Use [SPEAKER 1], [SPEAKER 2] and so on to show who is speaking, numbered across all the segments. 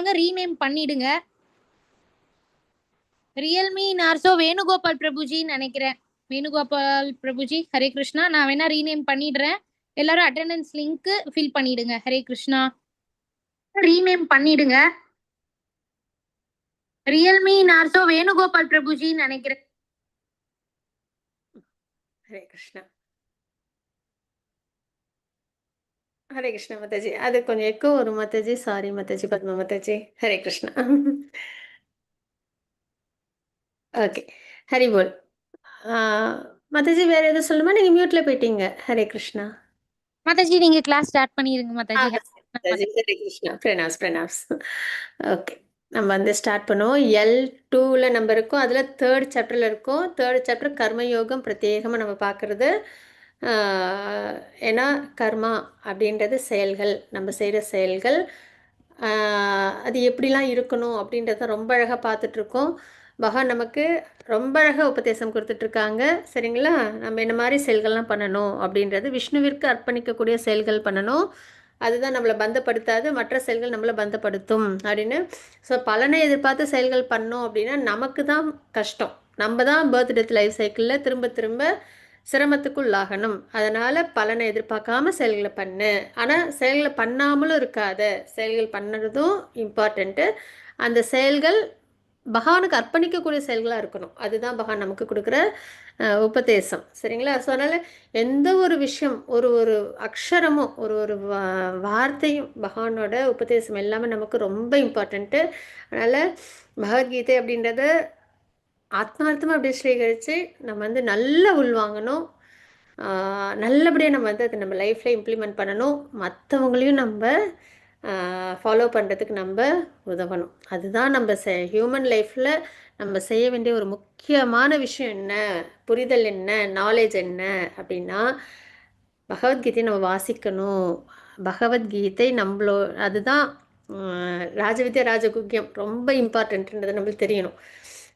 [SPEAKER 1] வாங்க ரீநேம் பண்ணிடுங்க. Realme Narzo Venugopal பிரபுஜின்னு நினைக்கிறேன். வேணுகோபால் பிரபுஜி, ஹரே கிருஷ்ணா. நான் வேணா ரீநேம் பண்ணிடுறேன். எல்லாரும் அட்டெண்டன்ஸ் லிங்க் ஃபில் பண்ணிடுங்க. ஹரே கிருஷ்ணா. ரீநேம் பண்ணிடுங்க. ரியல்மி நார்சோ வேணுகோபால் பிரபுஜின்னு நினைக்கிறேன்.
[SPEAKER 2] ஹரே கிருஷ்ணா. ஹரே கிருஷ்ணா மாதாஜி. அது கொஞ்சம் எக்கோ வரும் மாதாஜி. சாரி மாதாஜி. பத்மா மாதாஜி. ஹரே கிருஷ்ணா. ஓகே. ஹரி போல். மாதாஜி வேற எதுவும் சொல்லுமா? நீங்க மியூட்ல போயிட்டீங்க. ஹரே கிருஷ்ணா.
[SPEAKER 1] மாதாஜி நீங்க கிளாஸ் ஸ்டார்ட் பண்ணிருங்க மாதாஜி.
[SPEAKER 2] மாதாஜி ஹரே கிருஷ்ணா. பிரணாஸ் பிரணாஸ். ஓகே. நம்ம வந்து ஸ்டார்ட் பண்ணுவோம். L2ல நம்ம இருக்கோம். அதில் 3rd சாப்டரில் இருக்கோம். 3rd சாப்டர் கர்மயோகம் பிரத்யேகமாக நம்ம பார்க்குறது. ஏன்னா கர்மா அப்படின்றது செயல்கள், நம்ம செய்கிற செயல்கள். அது எப்படிலாம் இருக்கணும் அப்படின்றத ரொம்ப அழகாக பார்த்துட்ருக்கோம். பகவான் நமக்கு ரொம்ப அழகாக உபதேசம் கொடுத்துட்ருக்காங்க. சரிங்களா? நம்ம என்ன மாதிரி செயல்கள்லாம் பண்ணணும் அப்படின்றது, விஷ்ணுவிற்கு அர்ப்பணிக்கக்கூடிய செயல்கள் பண்ணணும். அதுதான் நம்மளை பந்தப்படுத்தாது, மற்ற செயல்கள் நம்மளை பந்தப்படுத்தும் அப்படின்னு. ஸோ பலனை எதிர்பார்த்து செயல்கள் பண்ணோம் அப்படின்னா நமக்கு தான் கஷ்டம். நம்ம தான் பர்த் டெத் லைஃப் சைக்கிளில் திரும்ப திரும்ப சிரமத்துக்குள்ளாகணும். அதனால் பலனை எதிர்பார்க்காம செயல்களை பண்ணு. ஆனால் செயல்களை பண்ணாமலும் இருக்காத, செயல்கள் பண்ணுறதும் இம்பார்ட்டண்ட்டு. அந்த செயல்கள் பகவானுக்கு அர்ப்பணிக்கக்கூடிய செயல்களாக இருக்கணும். அதுதான் பகவான் நமக்கு கொடுக்குற உபதேசம். சரிங்களா? ஸோ அதனால் எந்த ஒரு விஷயம், ஒரு ஒரு அக்ஷரமும், ஒரு ஒரு வார்த்தையும், பகவானோட உபதேசம் எல்லாமே நமக்கு ரொம்ப இம்பார்ட்டண்ட்டு. அதனால் பகவத்கீதை அப்படின்றத ஆத்மார்த்தமாக அப்படியே ஸ்வீகரித்து நம்ம வந்து நல்லா உள்வாங்கணும். நல்லபடியாக நம்ம வந்து அதை நம்ம லைஃப்பில் இம்ப்ளிமெண்ட் பண்ணணும். மற்றவங்களையும் நம்ம ஃபாலோ பண்ணுறதுக்கு நம்ம உதவணும். அதுதான் நம்ம ஹியூமன் லைஃப்பில் நம்ம செய்ய வேண்டிய ஒரு முக்கியமான விஷயம் என்ன, புரிதல் என்ன, நாலேஜ் என்ன அப்படின்னா, பகவத்கீதையை நம்ம வாசிக்கணும். பகவத்கீதை நம்மளோ அதுதான் ராஜவித்யா ராஜகுக்கியம் ரொம்ப இம்பார்ட்டன்ட்ன்றது நம்மளுக்கு தெரியணும்.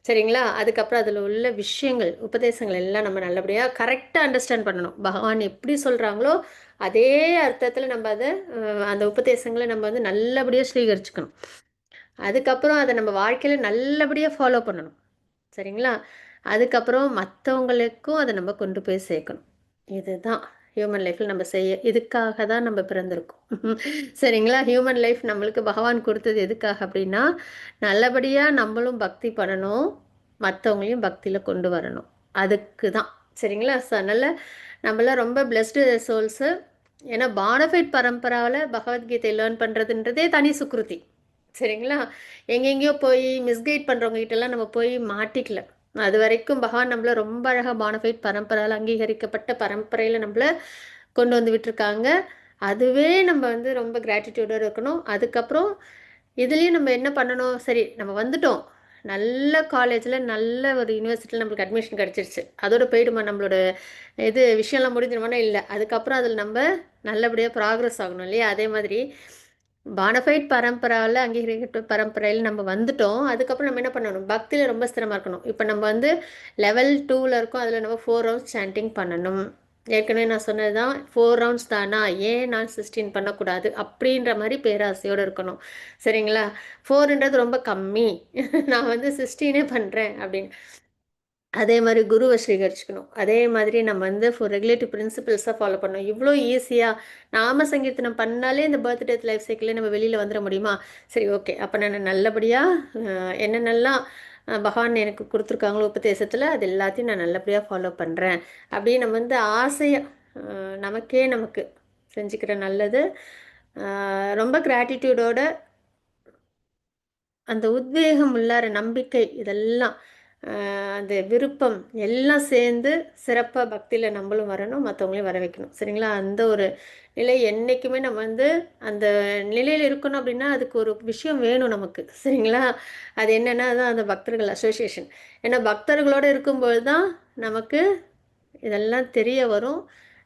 [SPEAKER 2] சரிங்களா? அதுக்கப்புறம் அதில் உள்ள விஷயங்கள், உபதேசங்கள் எல்லாம் நம்ம நல்லபடியாக கரெக்டாக அண்டர்ஸ்டாண்ட் பண்ணணும். பகவான் எப்படி சொல்கிறாங்களோ அதே அர்த்தத்தில் நம்ம அதை அந்த உபதேசங்களை நம்ம வந்து நல்லபடியாக ஸ்வீகரிச்சுக்கணும். அதுக்கப்புறம் அதை நம்ம வாழ்க்கையில் நல்லபடியாக ஃபாலோ பண்ணணும். சரிங்களா? அதுக்கப்புறம் மற்றவங்களுக்கும் அதை நம்ம கொண்டு போய் சேர்க்கணும். இதுதான் ஹியூமன் லைஃப்பில் நம்ம இதுக்காக தான் நம்ம பிறந்திருக்கோம். சரிங்களா? ஹியூமன் லைஃப் நம்மளுக்கு பகவான் கொடுத்தது எதுக்காக அப்படின்னா, நல்லபடியாக நம்மளும் பக்தி பண்ணணும், மற்றவங்களையும் பக்தியில் கொண்டு வரணும். அதுக்கு தான். சரிங்களா? ஸோ அதனால் நம்மளாம் ரொம்ப பிளெஸ்டு சோல்ஸு. ஏன்னா பானஃபைட் பரம்பராவில் பகவத்கீதை லேர்ன் பண்ணுறதுன்றதே தனி சுக்ருதி. சரிங்களா? எங்கெங்கேயோ போய் மிஸ்கைட் பண்ணுறவங்ககிட்டலாம் நம்ம போய் மாட்டிக்கல. அது வரைக்கும் பகவான் நம்மளை ரொம்ப அழகாக பானஃபைட் பரம்பரால் அங்கீகரிக்கப்பட்ட பரம்பரையில் நம்மளை கொண்டு வந்து விட்டுருக்காங்க. அதுவே நம்ம வந்து ரொம்ப கிராட்டிடியூடோடு இருக்கணும். அதுக்கப்புறம் இதுலேயும் நம்ம என்ன பண்ணணும், சரி நம்ம வந்துட்டோம், நல்ல காலேஜில் நல்ல ஒரு யூனிவர்சிட்டியில் நம்மளுக்கு அட்மிஷன் கிடச்சிருச்சு, அதோட போயிடுமா நம்மளோட இது விஷயம்லாம் முடிஞ்சிடுமானா இல்லை. அதுக்கப்புறம் அதில் நம்ம நல்லபடியாக ப்ராக்ரஸ் ஆகணும் இல்லையா? அதே மாதிரி பானஃபைட் பரம்பராவில் அங்கீகரிக்கப்பட்ட பரம்பரையில் நம்ம வந்துட்டோம். அதுக்கப்புறம் நம்ம என்ன பண்ணணும், பக்தியில் ரொம்ப ஸ்திரமாக இருக்கணும். இப்போ நம்ம வந்து லெவல் 2ல் இருக்கோம். அதில் நம்ம 4 ரவுண்ட்ஸ் சாண்டிங் பண்ணணும். ஏற்கனவே நான் சொன்னது தான், 4 ரவுண்ட்ஸ் தானா, ஏன் நான் 16 பண்ணக்கூடாது அப்படின்ற மாதிரி பேராசையோடு இருக்கணும். சரிங்களா? 4ன்றது ரொம்ப கம்மி, நான் வந்து 16 பண்ணுறேன் அப்படின்னு. அதே மாதிரி குருவை ஸ்வீகரிச்சுக்கணும். அதே மாதிரி நம்ம வந்து ரெகுலேட்டிவ் பிரின்சிபல்ஸாக ஃபாலோ பண்ணணும். இவ்வளோ ஈஸியாக நாம சங்கீர்த்தனம் பண்ணாலே இந்த பர்த் டெத் லைஃப் சைக்கிளே நம்ம வெளியில் வந்துட முடியுமா? சரி, ஓகே. அப்போ நான் நல்லபடியாக என்னென்னலாம் பகவான் எனக்கு கொடுத்துருக்காங்களோ உபதேசத்தில் அது எல்லாத்தையும் நான் நல்லபடியாக ஃபாலோ பண்ணுறேன் அப்படின்னு நம்ம வந்து ஆசையாக நமக்கு செஞ்சுக்கிற நல்லது. ரொம்ப கிராட்டிடியூடோட அந்த உத்வேகம் உள்ளார நம்பிக்கை, இதெல்லாம் அந்த விருப்பம் எல்லாம் சேர்ந்து சிறப்பாக பக்தியில் நம்மளும் வரணும், மற்றவங்களையும் வர வைக்கணும். சரிங்களா? அந்த ஒரு நிலை என்றைக்குமே நம்ம வந்து அந்த நிலையில் இருக்கணும். அப்படின்னா அதுக்கு ஒரு விஷயம் வேணும் நமக்கு. சரிங்களா? அது என்னென்னா அதுதான் அந்த பக்தர்கள் அசோசியேஷன். ஏன்னா பக்தர்களோடு இருக்கும்போது தான் நமக்கு இதெல்லாம் தெரிய வரும்,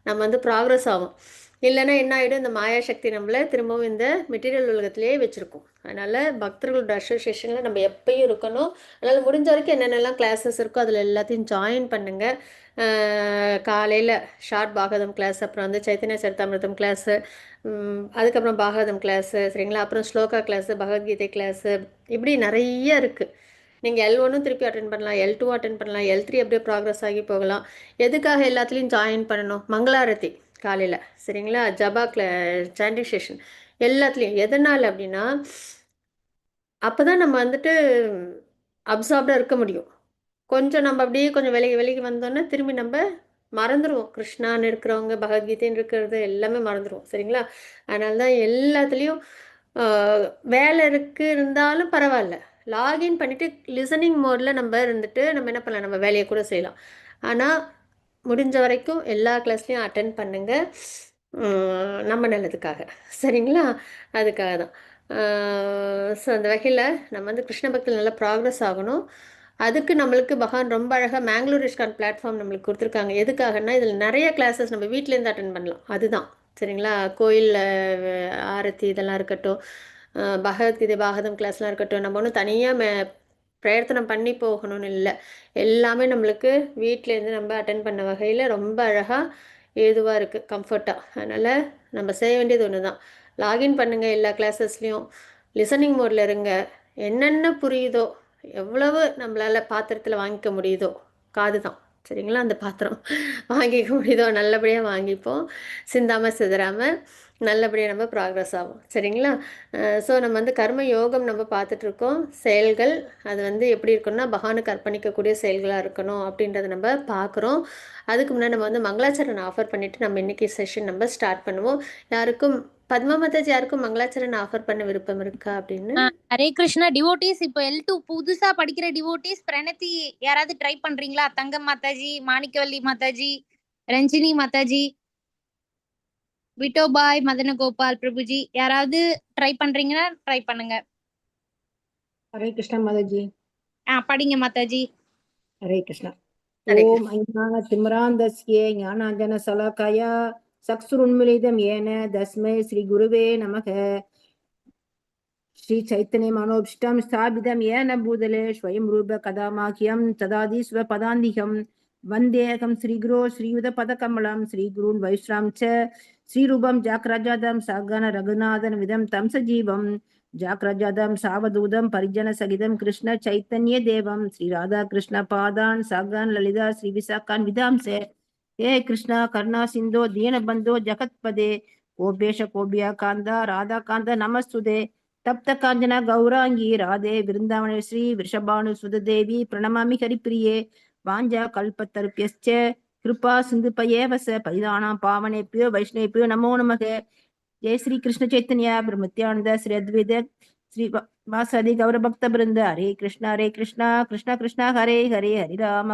[SPEAKER 2] நம்ம வந்து ப்ராக்ரஸ் ஆகும். இல்லைன்னா என்ன ஆகிடும், இந்த மாயாசக்தி நம்மளை திரும்பவும் இந்த மெட்டீரியல் உலகத்திலேயே வச்சுருக்கோம். அதனால் பக்தர்களோட அசோசியேஷனில் நம்ம எப்பயும் இருக்கணும். அதனால் முடிஞ்ச வரைக்கும் என்னென்னலாம் கிளாஸஸ் இருக்கோ அதில் எல்லாத்தையும் ஜாயின் பண்ணுங்கள். காலையில் ஷார்ட் பாகவதம் கிளாஸ், அப்புறம் வந்து சைத்தன்ய சரிதாமிர்தம் கிளாஸு, அதுக்கப்புறம் பாகவதம் கிளாஸு, சரிங்களா, அப்புறம் ஸ்லோகா கிளாஸு, பகவத்கீதை கிளாஸு, இப்படி நிறைய இருக்குது. நீங்கள் L1 திருப்பி அட்டன் பண்ணலாம், L2 அட்டன் பண்ணலாம், L3 அப்படியே ப்ராக்ரஸ் ஆகி போகலாம். எதுக்காக எல்லாத்துலேயும் ஜாயின் பண்ணணும்? மங்களாரத்தி காலையில், சரிங்களா, ஜபா சாண்டிங் செஷன் எல்லாத்துலேயும். எதனால் அப்படின்னா அப்போ தான் நம்ம வந்துட்டு அப்சார்ப்டாக இருக்க முடியும். கொஞ்சம் நம்ம அப்படியே கொஞ்சம் விலகி விலகி வந்தோன்னே திரும்பி நம்ம மறந்துடுவோம். கிருஷ்ணான்னு இருக்கிறவங்க, பகவத்கீதைன்னு இருக்கிறது எல்லாமே மறந்துடுவோம், சரிங்களா. அதனால தான் எல்லாத்துலேயும் வேலை இருந்தாலும் பரவாயில்ல, லாகின் பண்ணிவிட்டு லிசனிங் மோடில் நம்ம இருந்துட்டு நம்ம என்ன பண்ணலாம், நம்ம வேலையை கூட செய்யலாம். ஆனால் முடிஞ்ச வரைக்கும் எல்லா கிளாஸ்லேயும் அட்டன் பண்ணுங்கள், நம்ம நல்லதுக்காக, சரிங்களா. அதுக்காக தான். ஸோ அந்த வகையில் நம்ம வந்து கிருஷ்ண பக்தியில் நல்லா ப்ராக்ரஸ் ஆகணும். அதுக்கு நம்மளுக்கு பகவான் ரொம்ப அழகாக மேங்களூர் இஸ்கான் பிளாட்ஃபார்ம் நம்மளுக்கு கொடுத்துருக்காங்க. எதுக்காகன்னா இதில் நிறைய கிளாஸஸ் நம்ம வீட்டிலேருந்து அட்டன் பண்ணலாம், அதுதான், சரிங்களா. கோயிலில் ஆரத்தி இதெல்லாம் இருக்கட்டும், பகவத்கீதை பாகவதம் கிளாஸ்லாம் இருக்கட்டும், நம்ம ஒன்றும் தனியாக பிரயத்தனம் பண்ணி போகணும்னு இல்லை, எல்லாமே நம்மளுக்கு வீட்டிலேருந்து நம்ம அட்டன் பண்ண வகையில் ரொம்ப அழகாக ஏதுவாக இருக்குது, கம்ஃபர்ட்டாக. அதனால் நம்ம செய்ய வேண்டியது ஒன்று தான், லாகின் பண்ணுங்கள் எல்லா கிளாஸஸ்லேயும், லிசனிங் மோடில் இருங்க. என்னென்ன புரியுதோ, எவ்வளவு நம்மளால் பாத்திரத்தில் வாங்கிக்க முடியுதோ, காது தான், சரிங்களா, அந்த பாத்திரம் வாங்கிக்க முடியுதோ நல்லபடியாக வாங்கிப்போம், சிந்தாமல் சிதறாமல் நல்லபடியாக நம்ம ப்ராக்ரஸ் ஆகும், சரிங்களா. ஸோ நம்ம வந்து கர்ம யோகம் நம்ம பார்த்துட்ருக்கோம். செயல்கள் அது வந்து எப்படி இருக்கணும்னா பகவானுக்கு அர்ப்பணிக்கக்கூடிய செயல்களாக இருக்கணும் அப்படின்றத நம்ம பார்க்குறோம். அதுக்கு முன்னாடி நம்ம வந்து மங்களாச்சரண் ஆஃபர் பண்ணிவிட்டு நம்ம இன்றைக்கி செஷன் நம்ம ஸ்டார்ட் பண்ணுவோம். யாருக்கும் பத்மா மாதாஜி யாருக்கும் மங்களாச்சரண் ஆஃபர் பண்ண விருப்பம் இருக்கா அப்படின்னு?
[SPEAKER 1] ஹரே கிருஷ்ணா. டிவோட்டிஸ் இப்போ L2 புதுசா படிக்கிற டிவோட்டிஸ் பிரணத்தி யாராவது ட்ரை பண்றீங்களா? தங்கம் மாதாஜி, மாணிக்கவல்லி மாதாஜி, ரஞ்சினி மாதாஜி, விட்டோபாய், மதனகோபால் பிரபுஜி, யாராவது ட்ரை பண்றீங்கன்னா ட்ரை பண்ணுங்க.
[SPEAKER 3] हरे कृष्णा माता जी।
[SPEAKER 1] படிங்க மாதாஜி.
[SPEAKER 3] हरे कृष्णा।
[SPEAKER 2] हरे
[SPEAKER 3] ओम अज्ञानतिमिरान्धस्य ज्ञानाञ्जनशलाकय चक्षुरुन्मीलितं येन तस्मै श्रीगुरुवे नमः। श्री चैतन्य मनोभीष्टं स्थापितं येन भूतले स्वयं रूप कदा मह्यं तदादि स्वपदान्तिकं वन्देऽहं श्रीगुरो श्रीयुतपदकमलं श्रीगुरून् वैष्णवं च श्रीरूपं जाग्रजातं सगण रघुनाथन विदं तं सजीवं जाग्रजातं सावधूतं परिजनसहितं कृष्ण चैतन्य देवं श्री राधा कृष्ण पादान् सगण ललिता श्री विशाखान् विदांस हे कृष्ण करुणा सिन्धो दीनबन्धो जगत्पदे गोपेश गोपिया कान्ता राधा कान्ता नमस्तुते तप्त कांचना गौरांगी राधे वृंदावन श्री वृषभानुसुत देवी प्रणमामि हरिप्रिये वाञ्छा कल्पतरुभ्यश्च कृपा सिन्धुपयेव स परिधानां पावनेभ्यो वैष्णवेभ्यो नमो नमः। जय श्री कृष्ण चैतन्य प्रभु श्री अद्वैत श्री वासदि गौर भक्त वृंद। हरे कृष्ण कृष्ण कृष्ण हरे हरे हरे राम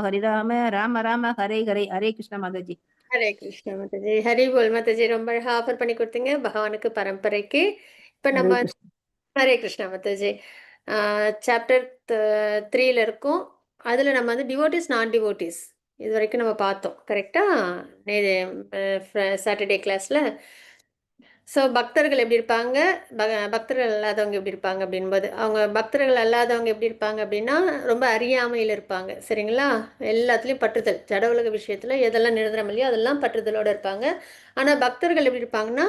[SPEAKER 3] राम राम हरे हरे। हरे कृष्ण माता जी।
[SPEAKER 2] ஹரே கிருஷ்ணா மாதாஜி. ஹரி போல் மாதாஜி. ரொம்ப அழகாக ஆஃபர் பண்ணி கொடுத்தீங்க பகவானுக்கு பரம்பரைக்கு. இப்போ நம்ம ஹரே கிருஷ்ணா மாதாஜி சாப்டர் 3ல இருக்கும். அதில் நம்ம வந்து டிவோட்டிஸ் நான் டிவோட்டிஸ் இது வரைக்கும் நம்ம பார்த்தோம், கரெக்டாக, சாட்டர்டே கிளாஸில். ஸோ பக்தர்கள் எப்படி இருப்பாங்க, பக்தர்கள் அல்லாதவங்க எப்படி இருப்பாங்க அப்படின்போது, அவங்க பக்தர்கள் அல்லாதவங்க எப்படி இருப்பாங்க அப்படின்னா ரொம்ப அறியாமையில் இருப்பாங்க, சரிங்களா. எல்லாத்துலேயும் பற்றுதல், ஜட உலக விஷயத்தில் எதெல்லாம் நிரந்தரம் இல்லையோ அதெல்லாம் பற்றுதலோடு இருப்பாங்க. ஆனால் பக்தர்கள் எப்படி இருப்பாங்கன்னா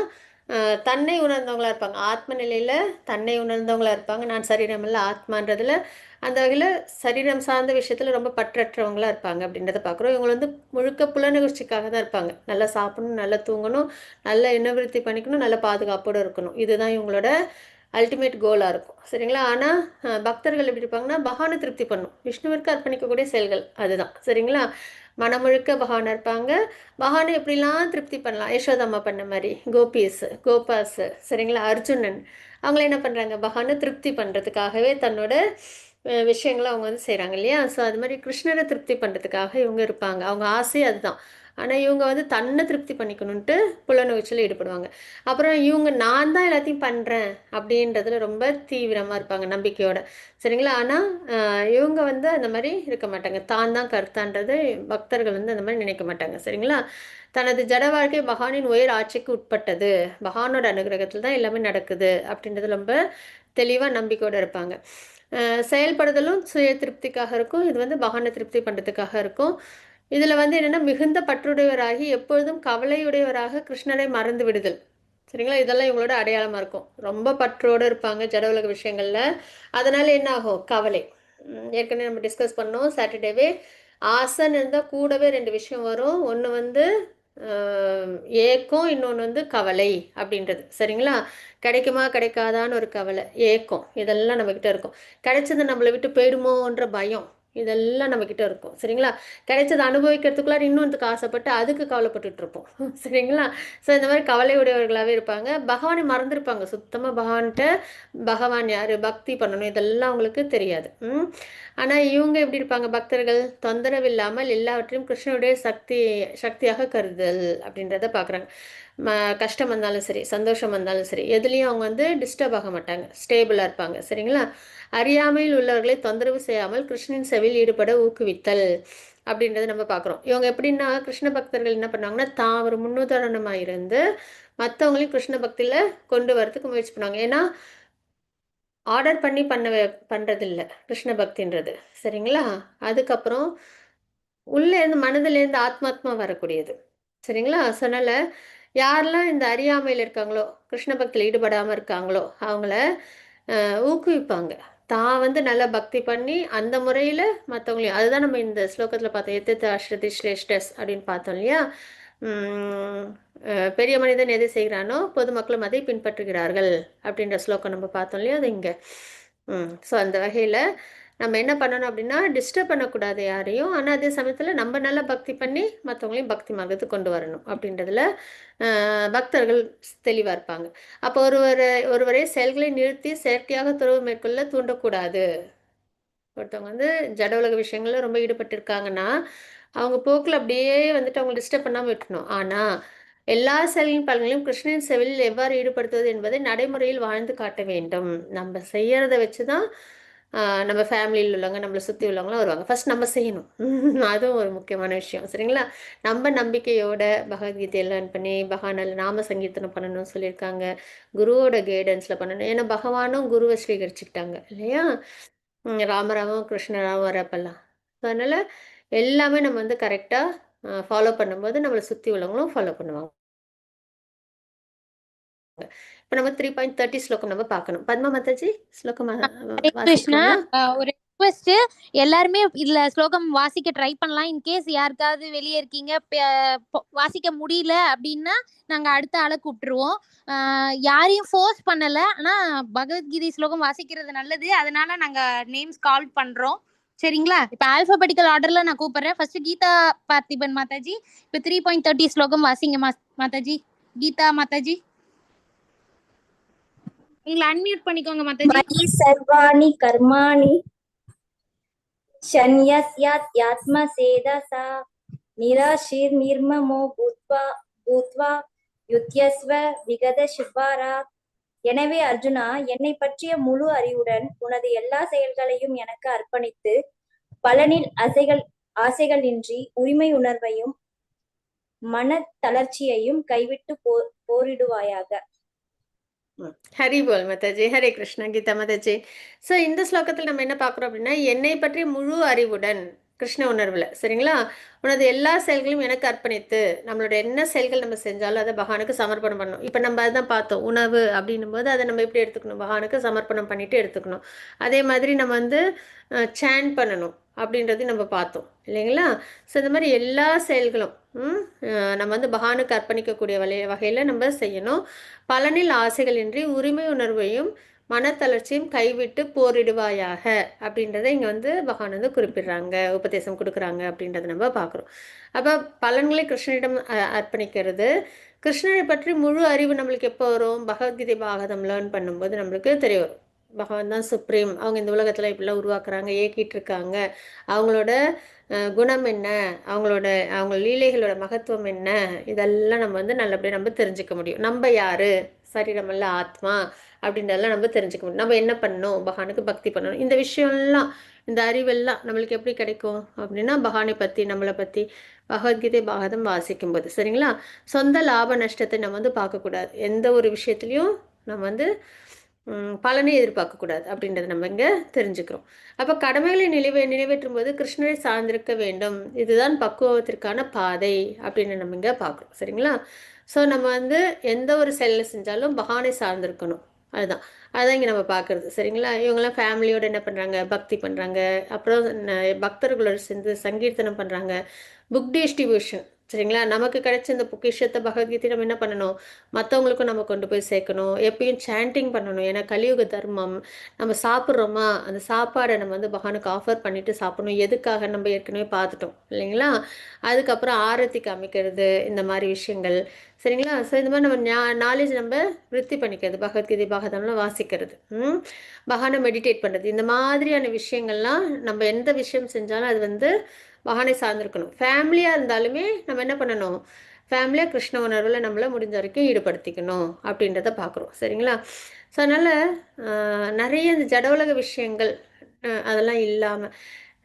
[SPEAKER 2] தன்னை உணர்ந்தவங்களாக இருப்பாங்க, ஆத்ம நிலையில் தன்னை உணர்ந்தவங்களாக இருப்பாங்க. நான் சரீரம் இல்லை ஆத்மான்றதில் அந்த வகையில் சரீரம் சார்ந்த விஷயத்தில் ரொம்ப பற்றற்றவங்களாக இருப்பாங்க அப்படின்றத பார்க்குறோம். இவங்க வந்து முழுக்க புலநிகழ்ச்சிக்காக தான் இருப்பாங்க. நல்லா சாப்பிடணும், நல்லா தூங்கணும், நல்ல இனவிருத்தி பண்ணிக்கணும், நல்ல பாதுகாப்போடு இருக்கணும். இதுதான் இவங்களோட அல்டிமேட் கோலாக இருக்கும், சரிங்களா. ஆனால் பக்தர்கள் எப்படி இருப்பாங்கன்னா பகவானை திருப்தி பண்ணணும், விஷ்ணுவிற்கு அர்ப்பணிக்கக்கூடிய செயல்கள் அதுதான், சரிங்களா. மனமுழுக்க பகவான் இருப்பாங்க. பகவானை எப்படிலாம் திருப்தி பண்ணலாம், யசோதாம்மா பண்ண மாதிரி கோபாஸ், சரிங்களா, அர்ஜுனன், அவங்கள என்ன பண்ணுறாங்க, பகவானை திருப்தி பண்ணுறதுக்காகவே தன்னோட விஷயங்களை அவங்க வந்து செய்கிறாங்க இல்லையா. ஸோ அது மாதிரி கிருஷ்ணரை திருப்தி பண்ணுறதுக்காக இவங்க இருப்பாங்க. அவங்க ஆசை அதுதான். ஆனால் இவங்க வந்து தன்னை திருப்தி பண்ணிக்கணுன்ட்டு புலனுணர்ச்சியில் ஈடுபடுவாங்க. அப்புறம் இவங்க நான் தான் எல்லாத்தையும் பண்ணுறேன் அப்படின்றதுல ரொம்ப தீவிரமாக இருப்பாங்க நம்பிக்கையோட. சரிங்களா? ஆனால் இவங்க வந்து அந்த மாதிரி இருக்க மாட்டாங்க. தான் தான் கர்த்தான்றது பக்தர்கள் வந்து அந்த மாதிரி நினைக்க மாட்டாங்க. சரிங்களா? தனது ஜட வாழ்க்கை பகவானின் உயர் ஆட்சிக்கு உட்பட்டது, பகவானோட அனுகிரகத்தில் தான் எல்லாமே நடக்குது அப்படின்றது ரொம்ப தெளிவாக நம்பிக்கையோடு இருப்பாங்க. செயல்படுதலும் சுய திருப்திக்காக இருக்கும். இது வந்து பகவானை திருப்தி பண்ணுறதுக்காக இருக்கும். இதில் வந்து என்னென்னா மிகுந்த பற்றுடையவராகி எப்பொழுதும் கவலையுடையவராக கிருஷ்ணரை மறந்து விடுதல். சரிங்களா? இதெல்லாம் இவங்களோட அடையாளமாக இருக்கும். ரொம்ப பற்றோடு இருப்பாங்க ஜட உலக விஷயங்களில். அதனால் என்ன ஆகும்? கவலை. ஏற்கனவே நம்ம டிஸ்கஸ் பண்ணோம் சாட்டர்டேவே. ஆசைன்னு இருந்தால் கூடவே 2 விஷயம் வரும். ஒன்று வந்து ஏக்கம், இன்னொன்று வந்து கவலை அப்படின்றது. சரிங்களா? கிடைக்குமா கிடைக்காதான்னு ஒரு கவலை, ஏக்கம், இதெல்லாம் நம்மக்கிட்ட இருக்கும். கிடைச்சது நம்மளை விட்டு போயிடுமோன்ற பயம், இதெல்லாம் நம்மக்கிட்ட இருக்கும். சரிங்களா? கிடைச்சதை அனுபவிக்கிறதுக்குள்ளார இன்னொன்றுக்கு ஆசைப்பட்டு அதுக்கு கவலைப்பட்டுட்டு இருப்போம். சரிங்களா? ஸோ இந்த மாதிரி கவலை உடையவர்களாகவே இருப்பாங்க. பகவானை மறந்துருப்பாங்க சுத்தமாக. பகவான்கிட்ட பகவான் யார், பக்தி பண்ணணும், இதெல்லாம் அவங்களுக்கு தெரியாது. ஆனால் இவங்க எப்படி இருப்பாங்க? பக்தர்கள் தொந்தரவு இல்லாமல் எல்லாவற்றையும் கிருஷ்ணனுடைய சக்தியாக கருதல் அப்படின்றத பார்க்குறாங்க. கஷ்டம் வந்தாலும் சரி, சந்தோஷம் வந்தாலும் சரி, எதுலேயும் அவங்க வந்து டிஸ்டர்ப் ஆக மாட்டாங்க, ஸ்டேபிளாக இருப்பாங்க. சரிங்களா? அறியாமையில் உள்ளவர்களை தொந்தரவு செய்யாமல் கிருஷ்ணனின் செவியில் ஈடுபட ஊக்குவித்தல் அப்படின்றத நம்ம பார்க்குறோம். இவங்க எப்படின்னா கிருஷ்ண பக்தர்கள் என்ன பண்ணாங்கன்னா தான் ஒரு முன்னுதாரணமாக இருந்து மற்றவங்களையும் கிருஷ்ண பக்தியில் கொண்டு வரதுக்கு முயற்சி பண்ணுவாங்க. ஏன்னா ஆர்டர் பண்ணி பண்ணுறதில்ல கிருஷ்ண பக்தின்றது. சரிங்களா? அதுக்கப்புறம் உள்ளேருந்து மனதிலேருந்து ஆத்மாத்மா வரக்கூடியது. சரிங்களா? சொன்னால யாரெல்லாம் இந்த அறியாமையில் இருக்காங்களோ, கிருஷ்ண பக்தியில் ஈடுபடாமல் இருக்காங்களோ அவங்கள ஊக்குவிப்பாங்க. தான் வந்து நல்லா பக்தி பண்ணி அந்த முறையில் மற்றவங்களையும், அதுதான் நம்ம இந்த ஸ்லோகத்தில் பார்த்தோம். எத்தத்தை அஸ்ரதி ஸ்ரேஷ்டஸ் அப்படின்னு பார்த்தோம் இல்லையா? பெரிய மனிதன் எதை செய்கிறானோ பொதுமக்களும் அதை பின்பற்றுகிறார்கள் அப்படின்ற ஸ்லோகம் நம்ம பார்த்தோம் இல்லையா? அது இங்கே. ஸோ அந்த வகையில் நம்ம என்ன பண்ணணும் அப்படின்னா டிஸ்டர்ப் பண்ணக்கூடாது யாரையும். ஆனால் அதே சமயத்தில் நம்ம நல்லா பக்தி பண்ணி மற்றவங்களையும் பக்தி மார்க்கத்துக்கு கொண்டு வரணும் அப்படின்றதுல பக்தர்கள் தெளிவாக இருப்பாங்க. அப்போ ஒருவரை செயல்களை நிறுத்தி செயற்கையாக துறவு மேற்கொள்ள தூண்டக்கூடாது. ஒருத்தவங்க வந்து ஜட உலக விஷயங்கள்ல ரொம்ப ஈடுபட்டிருக்காங்கன்னா அவங்க போக்கில் அப்படியே வந்துட்டு அவங்க டிஸ்டர்ப் பண்ணாமல் விட்டுணும். ஆனால் எல்லா செயலின் பலன்களையும் கிருஷ்ணனின் செவிலில் எவ்வாறு ஈடுபடுத்துவது என்பதை நடைமுறையில் வாழ்ந்து காட்ட வேண்டும். நம்ம செய்யறதை வச்சு தான் நம்ம ஃபேமிலியில் உள்ளவங்க, நம்மளை சுற்றி உள்ளவங்களாம் வருவாங்க. ஃபர்ஸ்ட் நம்ம செய்யணும். அதுவும் ஒரு முக்கியமான விஷயம். சரிங்களா? நம்ம நம்பிக்கையோட பகவத்கீதையை லேர்ன் பண்ணி பகவானில் நாம சங்கீர்த்தனம் பண்ணணும்னு சொல்லியிருக்காங்க. குருவோட கைடன்ஸில் பண்ணணும். ஏன்னா பகவானும் குருவை ஸ்வீகரிச்சுக்கிட்டாங்க இல்லையா? ராமராவும் கிருஷ்ணராவும் வரப்பெல்லாம். ஸோ அதனால் எல்லாமே நம்ம வந்து கரெக்டாக ஃபாலோ பண்ணும்போது நம்மளை சுற்றி உள்ளவங்களும் ஃபாலோ பண்ணுவாங்க. இப்போ நம்ம 3.30 ஸ்லோகம் நம்ம பார்க்கணும். பத்மா மாதாஜி ஸ்லோகம்
[SPEAKER 1] கிருஷ்ணா, ஒரு ரிக்வெஸ்ட், எல்லாருமே இதுல ஸ்லோகம் வாசிக்க ட்ரை பண்ணலாம். இன்கேஸ் யாருக்காவது வெளியே இருக்கீங்க வாசிக்க முடியல அப்படின்னா நாங்க அடுத்த ஆளை கூப்பிட்டுருவோம். யாரையும் ஃபோர்ஸ் பண்ணல. ஆனா பகவத்கீதை ஸ்லோகம் வாசிக்கிறது நல்லது, அதனால நாங்க நேம்ஸ் கால் பண்றோம். சரிங்களா? இப்ப ஆல்பபெட்டிக்கல் ஆர்டர்ல நான் கூப்பிடுறேன். ஃபர்ஸ்ட் கீதா பார்த்திபன் மாதாஜி, இப்ப 3.30 ஸ்லோகம் வாசிங்க மாதாஜி. கீதா மாதாஜி, உங்களை அன்மியூட் பண்ணிக்கோங்க மாதாஜி.
[SPEAKER 4] மயி சர்வாணி கர்மாணி ஷண்யஸ்யாத்மசேதசா நிராஷீர் நிர்மமோ பூத்வா யுத்யஸ்வ விகத சிவாரா. எனவே அர்ஜுனா, என்னை பற்றிய முழு அறிவுடன் உனது எல்லா செயல்களையும் எனக்கு அர்ப்பணித்து பலனில் ஆசைகள் இன்றி உரிமை உணர்வையும் மன தளர்ச்சியையும் கைவிட்டு போரிடுவாயாக.
[SPEAKER 2] ஹரி போல் மாதாஜி. ஹரே கிருஷ்ணா. கீதா மாதாஜி. ஸோ இந்த ஸ்லோகத்தில் நம்ம என்ன பார்க்குறோம் அப்படின்னா என்னை பற்றி முழு அறிவுடன் கிருஷ்ண உணர்வில், சரிங்களா, உனது எல்லா செயல்களையும் எனக்கு அர்ப்பணித்து நம்மளோட என்ன செயல்கள் நம்ம செஞ்சாலும் அதை பகவானுக்கு சமர்ப்பணம் பண்ணணும். இப்போ நம்ம அதுதான் பார்த்தோம். உணவு அப்படின்னும் போது அதை நம்ம எப்படி எடுத்துக்கணும்? பகவானுக்கு சமர்ப்பணம் பண்ணிட்டு எடுத்துக்கணும். அதே மாதிரி நம்ம வந்து சேன் பண்ணணும் அப்படின்றதையும் நம்ம பார்த்தோம் இல்லைங்களா? ஸோ இந்த மாதிரி எல்லா செயல்களும் நம்ம வந்து பகவானுக்கு அர்ப்பணிக்கக்கூடிய வகையில் நம்ம செய்யணும். பலனில் ஆசைகளின்றி உரிமை உணர்வையும் மனத்தளர்ச்சியும் கைவிட்டு போரிடுவாயாக அப்படின்றத இங்கே வந்து பகவான் வந்து குறிப்பிடுறாங்க, உபதேசம் கொடுக்குறாங்க அப்படின்றத நம்ம பார்க்குறோம். அப்போ பலன்களை கிருஷ்ணனிடம் அர்ப்பணிக்கிறது. கிருஷ்ணனை பற்றி முழு அறிவு நம்மளுக்கு எப்போ வரும்? பகவத்கீதை பாகவதம் லேர்ன் பண்ணும்போது நம்மளுக்கு தெரிய வரும். பகவான் தான் சுப்ரீம், அவங்க இந்த உலகத்தில் இப்படிலாம் உருவாக்குறாங்க, இயக்கிட்டு இருக்காங்க, அவங்களோட குணம் என்ன, அவங்க லீலைகளோட மகத்துவம் என்ன, இதெல்லாம் நம்ம வந்து நல்லபடியாக நம்ம தெரிஞ்சுக்க முடியும். நம்ம யாரு, சரீரமல்ல ஆத்மா அப்படின்றதெல்லாம் நம்ம தெரிஞ்சுக்க முடியும். நம்ம என்ன பண்ணணும், பகவானுக்கு பக்தி பண்ணணும், இந்த விஷயம்லாம், இந்த அறிவெல்லாம் நம்மளுக்கு எப்படி கிடைக்கும் அப்படின்னா பகவானை பற்றி, நம்மளை பற்றி பகவத்கீதை பாகவதம் வாசிக்கும்போது. சரிங்களா? சொந்த லாப நஷ்டத்தை நம்ம வந்து பார்க்கக்கூடாது. எந்த ஒரு விஷயத்துலையும் நம்ம வந்து பலனை எதிர்பார்க்கக்கூடாது அப்படின்றத நம்ம இங்கே தெரிஞ்சுக்கிறோம். அப்போ கடமைகளை நிறைவேற்றும் போது கிருஷ்ணரை சார்ந்திருக்க வேண்டும், இதுதான் பக்குவத்திற்கான பாதை அப்படின்னு நம்ம இங்கே பார்க்குறோம். சரிங்களா? ஸோ நம்ம வந்து எந்த ஒரு செயலை செஞ்சாலும் பகவானை சார்ந்திருக்கணும், அதுதான் இங்கே நம்ம பார்க்குறது. சரிங்களா? இவங்கெல்லாம் ஃபேமிலியோடு என்ன பண்ணுறாங்க, பக்தி பண்ணுறாங்க, அப்புறம் பக்தர்களோட சேர்ந்து சங்கீர்த்தனம் பண்ணுறாங்க, புக் டிஸ்ட்ரிபியூஷன். சரிங்களா? நமக்கு கிடைச்ச இந்த பொக்கிஷத்தை பகவத்கீதை நம்ம என்ன பண்ணணும், மற்றவங்களுக்கும் நம்ம கொண்டு போய் சேர்க்கணும், எப்பயும் சாண்டிங் பண்ணணும். ஏன்னா கலியுக தர்மம். நம்ம சாப்பிட்றோமா, அந்த சாப்பாடை நம்ம வந்து பகவானுக்கு ஆஃபர் பண்ணிட்டு சாப்பிடணும். எதுக்காக நம்ம ஏற்கனவே பார்த்துட்டோம் இல்லைங்களா? அதுக்கப்புறம் ஆரத்தி காமிக்கிறது, இந்த மாதிரி விஷயங்கள். சரிங்களா? ஸோ இந்த மாதிரி நம்ம நாலேஜ் நம்ம விருத்தி பண்ணிக்கிறது, பகவத்கீதை பாகவதம்லாம் வாசிக்கிறது, பகவானை மெடிடேட் பண்ணுறது, இந்த மாதிரியான விஷயங்கள்லாம் நம்ம எந்த விஷயம் செஞ்சாலும் அது வந்து பகவானை சார்ந்திருக்கணும். ஃபேமிலியாக இருந்தாலுமே நம்ம என்ன பண்ணணும், ஃபேமிலியாக கிருஷ்ண உணர்வில் நம்மளை முடிஞ்ச வரைக்கும் ஈடுபடுத்திக்கணும் அப்படின்றத பார்க்குறோம். சரிங்களா? ஸோ அதனால் நிறைய இந்த ஜட உலக விஷயங்கள் அதெல்லாம் இல்லாமல்,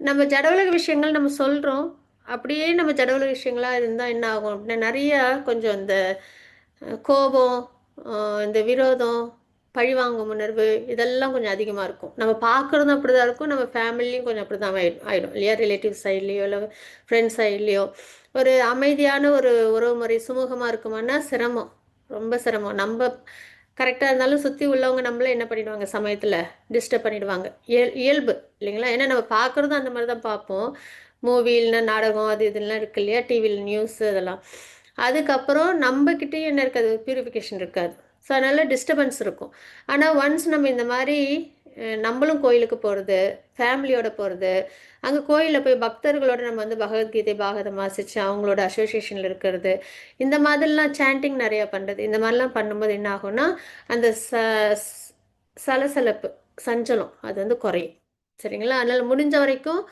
[SPEAKER 2] நம்ம ஜட உலக விஷயங்கள் நம்ம சொல்கிறோம், அப்படியே நம்ம ஜட உலக விஷயங்களாக இருந்தால் என்ன ஆகும் அப்படின்னா நிறையா கொஞ்சம் இந்த கோபம், இந்த விரோதம், பழிவாங்கும் உணர்வு, இதெல்லாம் கொஞ்சம் அதிகமாக இருக்கும். நம்ம பார்க்குறதும் அப்படி தான் இருக்கும், நம்ம ஃபேமிலியும் கொஞ்சம் அப்படி தான் ஆகிடும் இல்லையா? ரிலேட்டிவ் சைட்லேயோ இல்லை ஃப்ரெண்ட்ஸ் சைட்லேயோ ஒரு அமைதியான ஒரு உறவு முறை சுமூகமாக இருக்குமானா சிரமம், ரொம்ப சிரமம். நம்ம கரெக்டாக இருந்தாலும் சுற்றி உள்ளவங்க நம்மள என்ன பண்ணிடுவாங்க, சமயத்தில் டிஸ்டர்ப் பண்ணிடுவாங்க. இயல்பு இல்லைங்களா? ஏன்னா நம்ம பார்க்குறதும் அந்த மாதிரி தான் பார்ப்போம். மூவி இல்லைன்னா நாடகம் அது இதெல்லாம் இருக்கு இல்லையா, டிவியில் நியூஸு அதெல்லாம். அதுக்கப்புறம் நம்மக்கிட்டேயும் என்ன இருக்காது, பியூரிஃபிகேஷன் இருக்காது. ஸோ அதனால் டிஸ்டர்பன்ஸ் இருக்கும். ஆனால் ஒன்ஸ் நம்ம இந்த மாதிரி நம்மளும் கோயிலுக்கு போகிறது, ஃபேமிலியோடு போகிறது, அங்கே கோயிலில் போய் பக்தர்களோட நம்ம வந்து பகவத்கீதை பாகவதம் வாசித்து அவங்களோட அசோசியேஷனில் இருக்கிறது, இந்த மாதிரிலாம் சாண்டிங் நிறையா பண்ணுறது, இந்த மாதிரிலாம் பண்ணும்போது என்ன ஆகும்னா அந்த சலசலப்பு, சஞ்சலம் அது வந்து குறையும். சரிங்களா? அதனால் முடிஞ்ச வரைக்கும்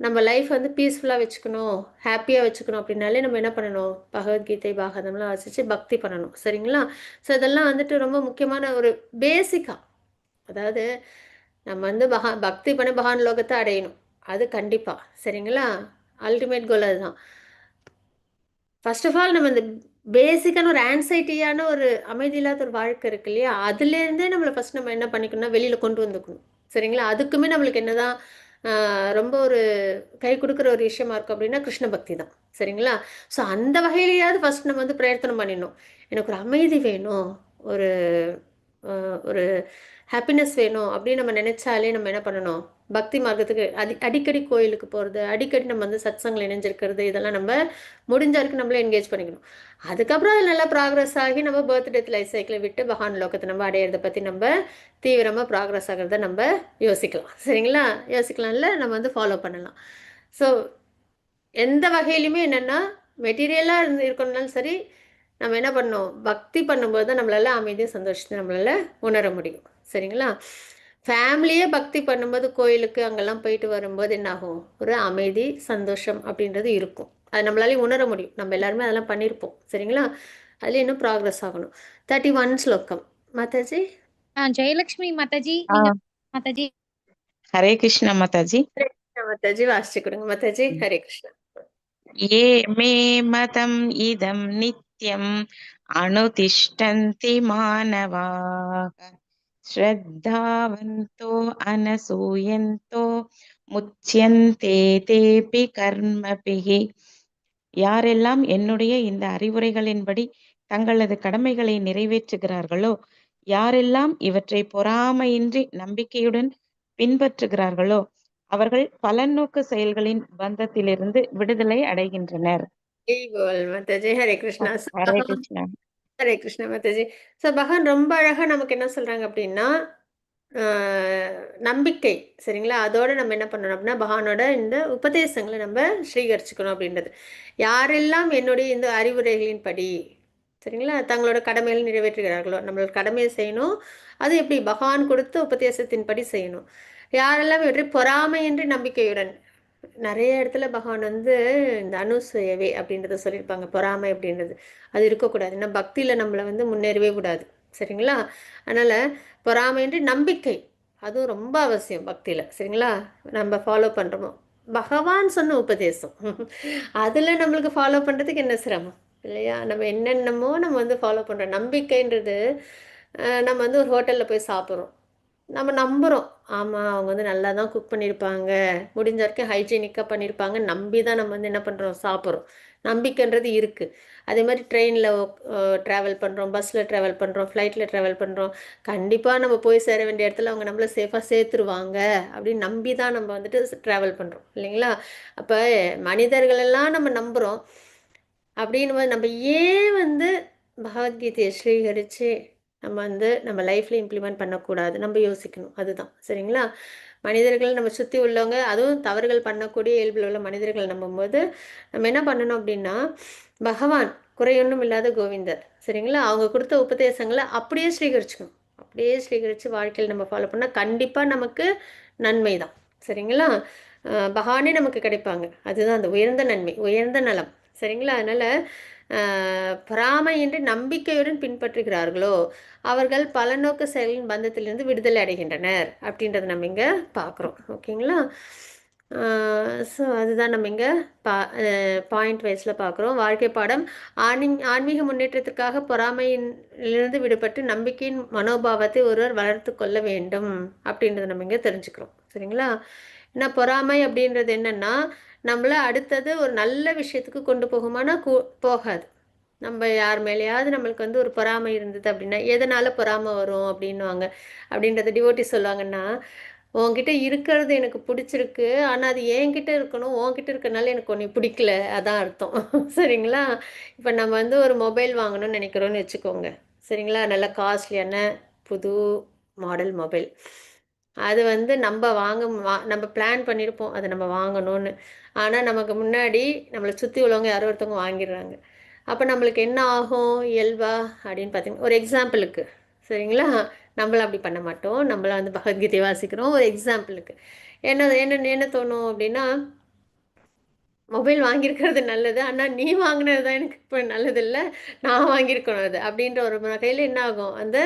[SPEAKER 2] நம்ம லைஃப் வந்து பீஸ்ஃபுல்லாக வச்சுக்கணும், ஹாப்பியாக வச்சுக்கணும் அப்படின்னாலே நம்ம என்ன பண்ணணும், பகவத்கீதை பாகவதம்லாம் வாசித்து பக்தி பண்ணணும். சரிங்களா? ஸோ இதெல்லாம் வந்துட்டு ரொம்ப முக்கியமான ஒரு பேசிக்காக, அதாவது நம்ம வந்து பக்தி பண்ண பகவான் லோகத்தை அடையணும், அது கண்டிப்பாக. சரிங்களா? அல்டிமேட் கோல் அதுதான். ஃபர்ஸ்ட் ஆஃப் ஆல் நம்ம இந்த பேசிக்கான ஒரு ஆன்சைட்டியான ஒரு அமைதி இல்லாத ஒரு வாழ்க்கை இருக்கு இல்லையா, அதுலேருந்தே நம்மளை ஃபஸ்ட் நம்ம என்ன பண்ணிக்கணும்னா வெளியில் கொண்டு வந்துக்கணும். சரிங்களா? அதுக்குமே நம்மளுக்கு என்னதான் ரொம்ப ஒரு கை கொடுக்குற ஒரு விஷயமா இருக்கும் அப்படின்னா கிருஷ்ண பக்தி தான். சரிங்களா? ஸோ அந்த வகையிலேயாவது ஃபஸ்ட் நம்ம வந்து பிரயத்தனம் பண்ணிடணும். எனக்கு ஒரு அமைதி வேணும், ஒரு ஒரு ஹாப்பினஸ் வேணும் அப்படின்னு நம்ம நினைச்சாலே நம்ம என்ன பண்ணணும், பக்தி மார்க்கத்துக்கு அடிக்கடி கோயிலுக்கு போகிறது, அடிக்கடி நம்ம வந்து சத்சங்கில் இணைஞ்சிருக்கிறது, இதெல்லாம் நம்ம முடிஞ்ச வரைக்கும் நம்மளே என்கேஜ் பண்ணிக்கணும். அதுக்கப்புறம் அது நல்லா ப்ராக்ரஸ் ஆகி நம்ம பர்த்டே லைஃப் சைக்கிளை விட்டு பகவான் லோகத்தை நம்ம அடையிறத பற்றி நம்ம தீவிரமாக ப்ராக்ரஸ் ஆகிறத நம்ம யோசிக்கலாம். சரிங்களா? யோசிக்கலாம்ல, நம்ம வந்து ஃபாலோ பண்ணலாம். ஸோ எந்த வகையிலுமே என்னென்னா மெட்டீரியலாக இருக்கணும்னாலும் சரி, நம்ம என்ன பண்ணணும், பக்தி பண்ணும்போது தான் நம்மளால அமைதியும் சந்தோஷத்தை நம்மளால உணர முடியும். சரிங்களா? ஃபேமிலியே பக்தி பண்ணும்போது கோயிலுக்கு அங்கெல்லாம் போயிட்டு வரும்போது என்ன ஆகும், ஒரு அமைதி சந்தோஷம் அப்படின்றது இருக்கும். அது நம்மளாலே உணர முடியும். நம்ம எல்லாருமே அதெல்லாம் பண்ணியிருப்போம். சரிங்களா? அதுல இன்னும் ப்ராக்ரஸ் ஆகணும். 31 ஸ்லோகம் மாதாஜி.
[SPEAKER 1] ஜெயலட்சுமி மாதாஜி, நீங்க மாதாஜி.
[SPEAKER 5] ஹரே கிருஷ்ணா மாதாஜி.
[SPEAKER 2] மாதாஜி வாசிச்சு கொடுங்க மாதாஜி. ஹரே கிருஷ்ணா.
[SPEAKER 5] ஏ மே மதம் இதம் நித்யம் அனுதிஷ்டந்தி மானவாः ஸ்ரத்தாவந்தோ அனசூயந்தோ முச்யந்தே தேபி கர்மபிஹி. யாரெல்லாம் என்னுடைய இந்த அறிவுரைகளின்படி தங்களது கடமைகளை நிறைவேற்றுகிறார்களோ, யாரெல்லாம் இவற்றை பொறாமையின்றி நம்பிக்கையுடன் பின்பற்றுகிறார்களோ, அவர்கள் பலநோக்கு செயல்களின் பந்தத்திலிருந்து விடுதலை அடைகின்றனர்.
[SPEAKER 2] மாதாஜி. ஹரே கிருஷ்ணா.
[SPEAKER 5] ஹரே கிருஷ்ணா.
[SPEAKER 2] ஹரே கிருஷ்ணா மாதாஜி. ஸோ பகவான் ரொம்ப அழகா நமக்கு என்ன சொல்றாங்க அப்படின்னா நம்பிக்கை. சரிங்களா? அதோட நம்ம என்ன பண்ணணும் அப்படின்னா பகவானோட இந்த உபதேசங்களை நம்ம ஸ்வீகரிச்சுக்கணும் அப்படின்றது. யாரெல்லாம் என்னுடைய இந்த அறிவுரைகளின்படி சரிங்களா? தங்களோட கடமைகளை நிறைவேற்றுகிறார்களோ, நம்மளோட கடமையை செய்யணும். அது எப்படி? பகவான் கொடுத்த உபதேசத்தின்படி செய்யணும். யாரெல்லாம் இவற்றை பொறாமையின்றி நம்பிக்கையுடன், நிறைய இடத்துல பகவான் வந்து இந்த அனுசூயவே அப்படின்றத சொல்லியிருப்பாங்க. பொறாமை அப்படின்றது அது இருக்கக்கூடாது. ஏன்னா பக்தியில் நம்மளை வந்து முன்னேறவே கூடாது. சரிங்களா? அதனால் பொறாமையின்றி நம்பிக்கை அதுவும் ரொம்ப அவசியம் பக்தியில். சரிங்களா? நம்ம ஃபாலோ பண்ணுறோமோ பகவான் சொன்ன உபதேசம் அதில் நம்மளுக்கு ஃபாலோ பண்ணுறதுக்கு என்ன சிரமம் இல்லையா? நம்ம என்னென்னமோ நம்ம வந்து ஃபாலோ பண்ணுறோம். நம்பிக்கைன்றது நம்ம வந்து ஒரு ஹோட்டலில் போய் சாப்பிட்றோம், நம்ம நம்புகிறோம். ஆமாம், அவங்க வந்து நல்லா தான் குக் பண்ணியிருப்பாங்க, முடிஞ்ச வரைக்கும் ஹைஜீனிக்காக பண்ணியிருப்பாங்க, நம்பி தான் நம்ம வந்து என்ன பண்ணுறோம், சாப்பிட்றோம். நம்பிக்கைன்றது இருக்குது. அதே மாதிரி ட்ரெயினில் ட்ராவல் பண்ணுறோம், பஸ்ஸில் ட்ராவல் பண்ணுறோம், ஃப்ளைட்டில் ட்ராவல் பண்ணுறோம். கண்டிப்பாக நம்ம போய் சேர வேண்டிய இடத்துல அவங்க நம்மளை சேஃபாக சேர்த்துருவாங்க அப்படின்னு நம்பி தான் நம்ம வந்துட்டு ட்ராவல் பண்ணுறோம் இல்லைங்களா? அப்போ மனிதர்களெல்லாம் நம்ம நம்புகிறோம். அப்படின்னு போது நம்ம ஏன் வந்து பகவத்கீதையை ஸ்வீகரித்து நம்ம வந்து நம்ம லைஃப்பில் இம்ப்ளிமெண்ட் பண்ணக்கூடாது? நம்ம யோசிக்கணும். அதுதான் சரிங்களா? மனிதர்கள் நம்ம சுற்றி உள்ளவங்க, அதுவும் தவறுகள் பண்ணக்கூடிய இயல்பில் உள்ள மனிதர்கள் நம்பும்போது நம்ம என்ன பண்ணணும் அப்படின்னா, பகவான் குறையொன்றும் இல்லாத கோவிந்தர் சரிங்களா, அவங்க கொடுத்த உபதேசங்களை அப்படியே ஸ்வீகரிச்சுக்கணும். அப்படியே ஸ்வீகரித்து வாழ்க்கையில் நம்ம ஃபாலோ பண்ணால் கண்டிப்பாக நமக்கு நன்மை தான். சரிங்களா? பகவானே நமக்கு கிடைப்பாங்க. அதுதான் அந்த உயர்ந்த நன்மை, உயர்ந்த நலம். சரிங்களா? அதனால் பொறாமையின்றி நம்பிக்கையுடன் பின்பற்றுகிறார்களோ அவர்கள் பலநோக்கு செயலின் பந்தத்திலிருந்து விடுதலை அடைகின்றனர் அப்படின்றத நம்ம இங்கே பார்க்குறோம். ஓகேங்களா? ஸோ அதுதான் நம்ம இங்கே பாயிண்ட் வைஸில் பார்க்குறோம். வாழ்க்கை பாடம் ஆன்மீக முன்னேற்றத்திற்காக பொறாமையிலிருந்து விடுபட்டு நம்பிக்கையின் மனோபாவத்தை ஒருவர் வளர்த்து கொள்ள வேண்டும் அப்படின்றத நம்ம இங்கே தெரிஞ்சுக்கிறோம். சரிங்களா? ஏன்னா பொறாமை அப்படின்றது என்னென்னா நம்மளை அடுத்தது ஒரு நல்ல விஷயத்துக்கு கொண்டு போகுமானா போகாது. நம்ம யார் மேலேயாவது நம்மளுக்கு வந்து ஒரு பொறாமை இருந்தது அப்படின்னா, எதனால் பொறாமை வரும் அப்படின்வாங்க. அப்படின்றத டிவோட்டி சொல்லுவாங்கன்னா, உன்கிட்ட இருக்கிறது எனக்கு பிடிச்சிருக்கு, ஆனால் அது என்கிட்ட இருக்கணும், உன்கிட்ட இருக்கிறனால எனக்கு ஒன்று பிடிக்கல, அதான் அர்த்தம். சரிங்களா? இப்போ நம்ம வந்து ஒரு மொபைல் வாங்கணும்னு நினைக்கிறோன்னு வச்சுக்கோங்க. சரிங்களா? நல்ல காஸ்ட்லியான புது மாடல் மொபைல். அது வந்து நம்ம பிளான் பண்ணியிருப்போம் அதை நம்ம வாங்கணும்னு. ஆனால் நமக்கு முன்னாடி நம்மளை சுற்றி உள்ளவங்க யாரோ ஒருத்தவங்க வாங்கிடுறாங்க. அப்போ நம்மளுக்கு என்ன ஆகும் இயல்பா அப்படின்னு பார்த்தீங்கன்னா, ஒரு எக்ஸாம்பிளுக்கு சரிங்களா, நம்மள அப்படி பண்ண மாட்டோம். நம்மள வந்து பகவத்கீதை வாசிக்கிறோம். ஒரு எக்ஸாம்பிளுக்கு என்ன என்ன என்ன தோணும் அப்படின்னா, மொபைல் வாங்கியிருக்கிறது நல்லது, ஆனால் நீ வாங்கினது தான் எனக்கு இப்போ நல்லது இல்லை, நான் வாங்கியிருக்கணும் அது அப்படின்ற ஒரு வகையில் என்ன ஆகும், அந்த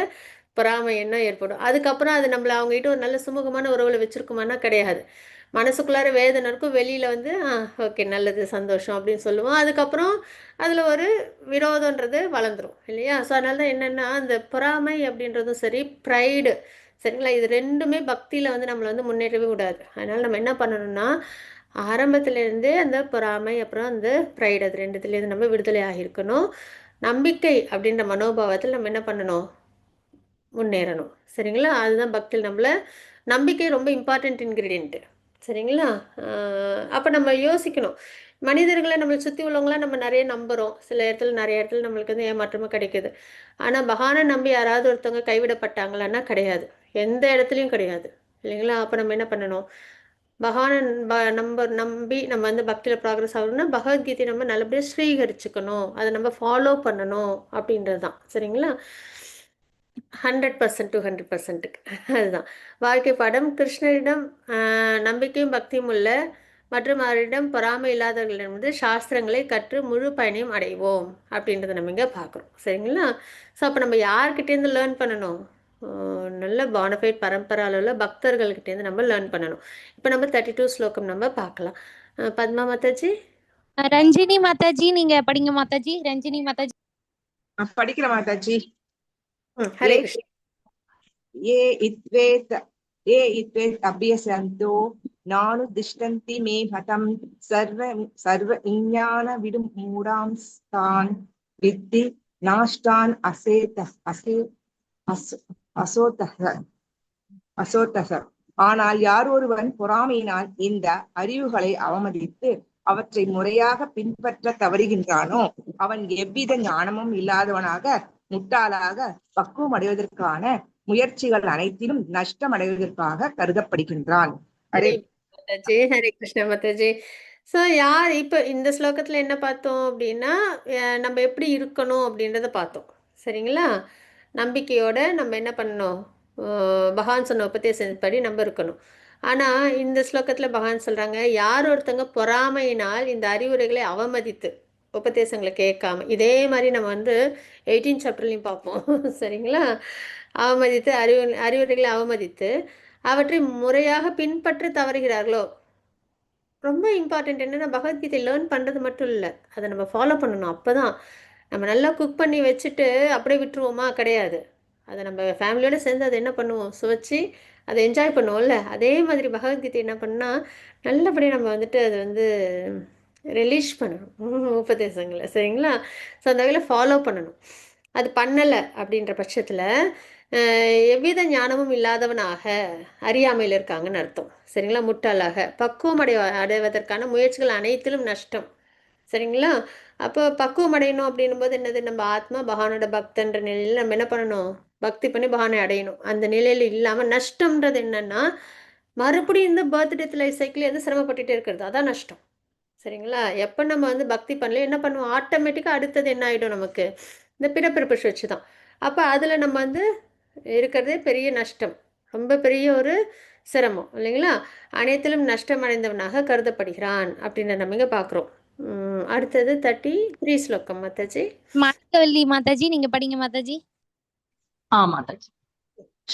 [SPEAKER 2] பொறாமை எண்ணம் ஏற்படும். அதுக்கப்புறம் அது நம்மளை அவங்ககிட்ட ஒரு நல்ல சுமூகமான உறவில் வச்சுருக்குமானா கிடையாது. மனசுக்குள்ளார வேதனை இருக்கும், வெளியில் வந்து ஓகே நல்லது சந்தோஷம் அப்படின்னு சொல்லுவோம். அதுக்கப்புறம் அதில் ஒரு விரோதன்றது வளர்ந்துடும் இல்லையா? ஸோ அதனால தான் என்னென்னா, அந்த பொறாமை அப்படின்றதும் சரி, ப்ரைடு சரிங்களா, இது ரெண்டுமே பக்தியில் வந்து நம்மளை வந்து முன்னேறவே விடாது. அதனால் நம்ம என்ன பண்ணணும்னா, ஆரம்பத்திலேருந்தே அந்த பொறாமை அப்புறம் அந்த ப்ரைடு அது ரெண்டுத்துலேருந்து நம்ம விடுதலை ஆகியிருக்கணும். நம்பிக்கை அப்படின்ற மனோபாவத்தில் நம்ம என்ன பண்ணணும், முன்னேறணும். சரிங்களா? அதுதான் பக்தியில் நம்மளை நம்பிக்கை ரொம்ப இம்பார்ட்டண்ட் இன்க்ரீடியண்ட்டு. சரிங்களா? அப்போ நம்ம யோசிக்கணும், மனிதர்களை நம்மளை சுற்றி உள்ளவங்களாம் நம்ம நிறைய நம்புகிறோம். சில நிறைய இடத்துல நம்மளுக்கு வந்து ஏமாற்றமாக கிடைக்குது. ஆனால் பகவானை நம்பி யாராவது ஒருத்தவங்க கைவிடப்பட்டாங்களான்னா கிடையாது, எந்த இடத்துலையும் கிடையாது இல்லைங்களா? அப்போ நம்ம என்ன பண்ணணும், பகவானை நம்பி நம்ம வந்து பக்தியில் ப்ராக்ரஸ் ஆகணும்னா பகவத்கீதையை நம்ம நல்லபடியாக ஸ்வீகரிச்சுக்கணும், அதை நம்ம ஃபாலோ பண்ணணும் அப்படின்றது தான். சரிங்களா? 100% to 100% அதுதான் வாழ்க்கை பாடம். கிருஷ்ணரிடம் நம்பிக்கையும் பக்தியும் உள்ள மற்றும் அவரிடம் பொறாமை இல்லாதவர்களிடம் வந்து சாஸ்திரங்களை கற்று முழு பயனையும் அடைவோம் அப்படின்றத நம்ம இங்கே பார்க்குறோம். சரிங்களா? ஸோ அப்போ நம்ம யார்கிட்டேருந்து லேர்ன் பண்ணணும், நல்ல பானஃபைட் பரம்பராவில் உள்ள பக்தர்கள்கிட்டேருந்து நம்ம லேர்ன் பண்ணணும். இப்போ நம்ம 32 ஸ்லோகம் நம்ம பார்க்கலாம். பத்மா மாதாஜி.
[SPEAKER 1] ரஞ்சினி மாதாஜி நீங்க படிங்க மாதாஜி. ரஞ்சினி மாதாஜி
[SPEAKER 6] படிக்கிற மாதாஜி.
[SPEAKER 2] ஹரே கிருஷ்ணா.
[SPEAKER 6] ये इत्वेत् अभ्यसन्तो नानुदिष्टन्ति मे हतं सर्व विज्ञान विडुमूढांस्तान् विद्धि नाष्टान् அசோதக. ஆனால் யார் ஒருவன் பொறாமையினால் இந்த அறிவுகளை அவமதித்து அவற்றை முறையாக பின்பற்ற தவறுகின்றானோ அவன் எவ்வித ஞானமும் இல்லாதவனாக முட்டாளாக பக்குவம் அடைவதற்கான முயற்சிகள் அனைத்திலும் நஷ்டம் அடைவதற்காக கருதப்படுகின்றான்.
[SPEAKER 2] ஹரே கிருஷ்ண மாதாஜி. ஸோ யார் இப்போ இந்த ஸ்லோகத்தில் என்ன பார்த்தோம் அப்படின்னா நம்ம எப்படி இருக்கணும் அப்படின்றத பார்த்தோம். சரிங்களா? நம்பிக்கையோட நம்ம என்ன பண்ணணும், பகவான் சொன்ன உபதேசப்படி நம்ம இருக்கணும். ஆனால் இந்த ஸ்லோகத்தில் பகவான் சொல்கிறாங்க, யார் ஒருத்தங்க பொறாமையினால் இந்த அறிவுரைகளை அவமதித்து உபதேசங்களை கேட்காம, இதே மாதிரி நம்ம வந்து 18 சாப்டர்லையும் பார்ப்போம். சரிங்களா? அவமதித்து அறிவுரைகளை அவமதித்து அவற்றை முறையாக பின்பற்ற தவறுகிறார்களோ. ரொம்ப இம்பார்ட்டண்ட் என்னன்னா, பகவத்கீதை லேர்ன் பண்ணுறது மட்டும் இல்லை, அதை நம்ம ஃபாலோ பண்ணணும். அப்போ தான் நம்ம நல்லா குக் பண்ணி வச்சுட்டு அப்படியே விட்டுருவோமா? கிடையாது. அதை நம்ம ஃபேமிலியோடு சேர்ந்து அதை என்ன பண்ணுவோம், சுவைச்சி அதை என்ஜாய் பண்ணுவோம்ல. அதே மாதிரி பகவத்கீதை என்ன பண்ணால் நல்லபடியாக நம்ம வந்துட்டு அதை வந்து ரிலீஸ் பண்ணணும் உபதேசங்களை. சரிங்களா? ஸோ அந்த வகையில் ஃபாலோ பண்ணணும். அது பண்ணலை அப்படின்ற பட்சத்தில் எவ்வித ஞானமும் இல்லாதவனாக அறியாமையில் இருக்காங்கன்னு அர்த்தம். சரிங்களா? முட்டாளாக பக்குவம் அடைவதற்கான முயற்சிகள் அனைத்திலும் நஷ்டம். சரிங்களா? அப்போ பக்குவம் அடையணும் அப்படின்னும் போது என்னது, நம்ம ஆத்மா பகவானோட பக்தன்ற நிலையில் நம்ம என்ன பண்ணணும், பக்தி பண்ணி பகவானை அடையணும். அந்த நிலையில் இல்லாமல் நஷ்டம்ன்றது என்னன்னா, மறுபடியும் இந்த பர்த்டே லைஃப் சைக்கிள் எது சிரமப்பட்டுட்டே இருக்கிறது, அதான் நஷ்டம். சரிங்களா? எப்போ நம்ம வந்து பக்தி பண்ணல என்ன பண்ணுவோம், ஆட்டோமேட்டிக்காக அடுத்தது என்ன ஆகிடும், நமக்கு இந்த பிறப்பிறப்பு சுழற்சி தான். அப்போ அதில் நம்ம வந்து இருக்கிறதே பெரிய நஷ்டம், ரொம்ப பெரிய ஒரு சிரமம் இல்லைங்களா? அனைத்திலும் நஷ்டம் அடைந்தவனாக கருதப்படுகிறான் அப்படின்னு நம்ம இங்கே பார்க்குறோம். அடுத்தது 33 ஸ்லோகம் மாதாஜி.
[SPEAKER 1] மாதவல்லி மாதாஜி நீங்க படிங்க மாதாஜி.
[SPEAKER 7] மாதாஜி.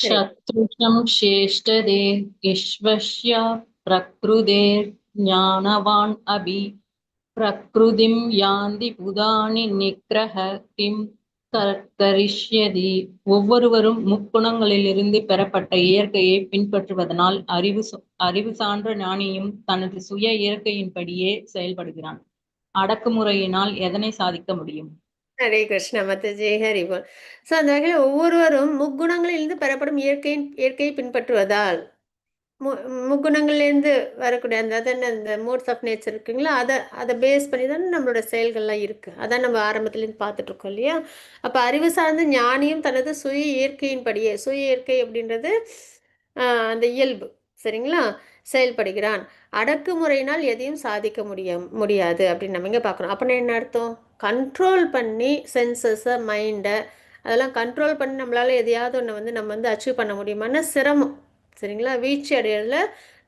[SPEAKER 7] சத்ருஷம் சேஷ்டதே ஈஸ்வஸ்ய பிரக்ருதேர் ஞானவான் அபி பிரக்ருதிம் யாந்தி புதானி நிக்ரஹ கிம் கரிஷ்யதி. ஒவ்வொருவரும் முக்குணங்களிலிருந்து பெறப்பட்ட இயற்கையை பின்பற்றுவதனால் அறிவு சான்ற ஞானியும் தனது சுய இயற்கையின்படியே செயல்படுகிறான். அடக்குமுறையினால் எதனை சாதிக்க முடியும்?
[SPEAKER 2] ஹரே கிருஷ்ண மாதாஜி, ஹரிபோல். ஸோ அந்த வகையில் ஒவ்வொருவரும் முக்குணங்களிலிருந்து பெறப்படும் இயற்கையை பின்பற்றுவதால், முக்குணங்கள்லேருந்து வரக்கூடிய அந்த மோட்ஸ் ஆஃப் நேச்சர் இருக்குங்களா, அதை பேஸ் பண்ணி தான் நம்மளோட செயல்கள்லாம் இருக்குது. அதான் நம்ம ஆரம்பத்துலேருந்து பார்த்துட்ருக்கோம் இல்லையா? அப்போ அறிவு சார்ந்த ஞானியும் தனது சுய இயற்கையின்படியே, சுய இயற்கை அப்படின்றது அந்த இயல்பு, சரிங்களா, செயல்படுகிறான். அடக்குமுறையினால் எதையும் சாதிக்க முடியாது அப்படின்னு நம்ம இங்கே பார்க்குறோம். அப்படின்னா என்ன அர்த்தம், கண்ட்ரோல் பண்ணி சென்சஸை, மைண்டை அதெல்லாம் கண்ட்ரோல் பண்ணி நம்மளால் எதையாவது ஒன்று வந்து நம்ம வந்து அச்சீவ் பண்ண முடியுமான்னா சிரமம். சரிங்களா? வீழ்ச்சி அடையிறதுல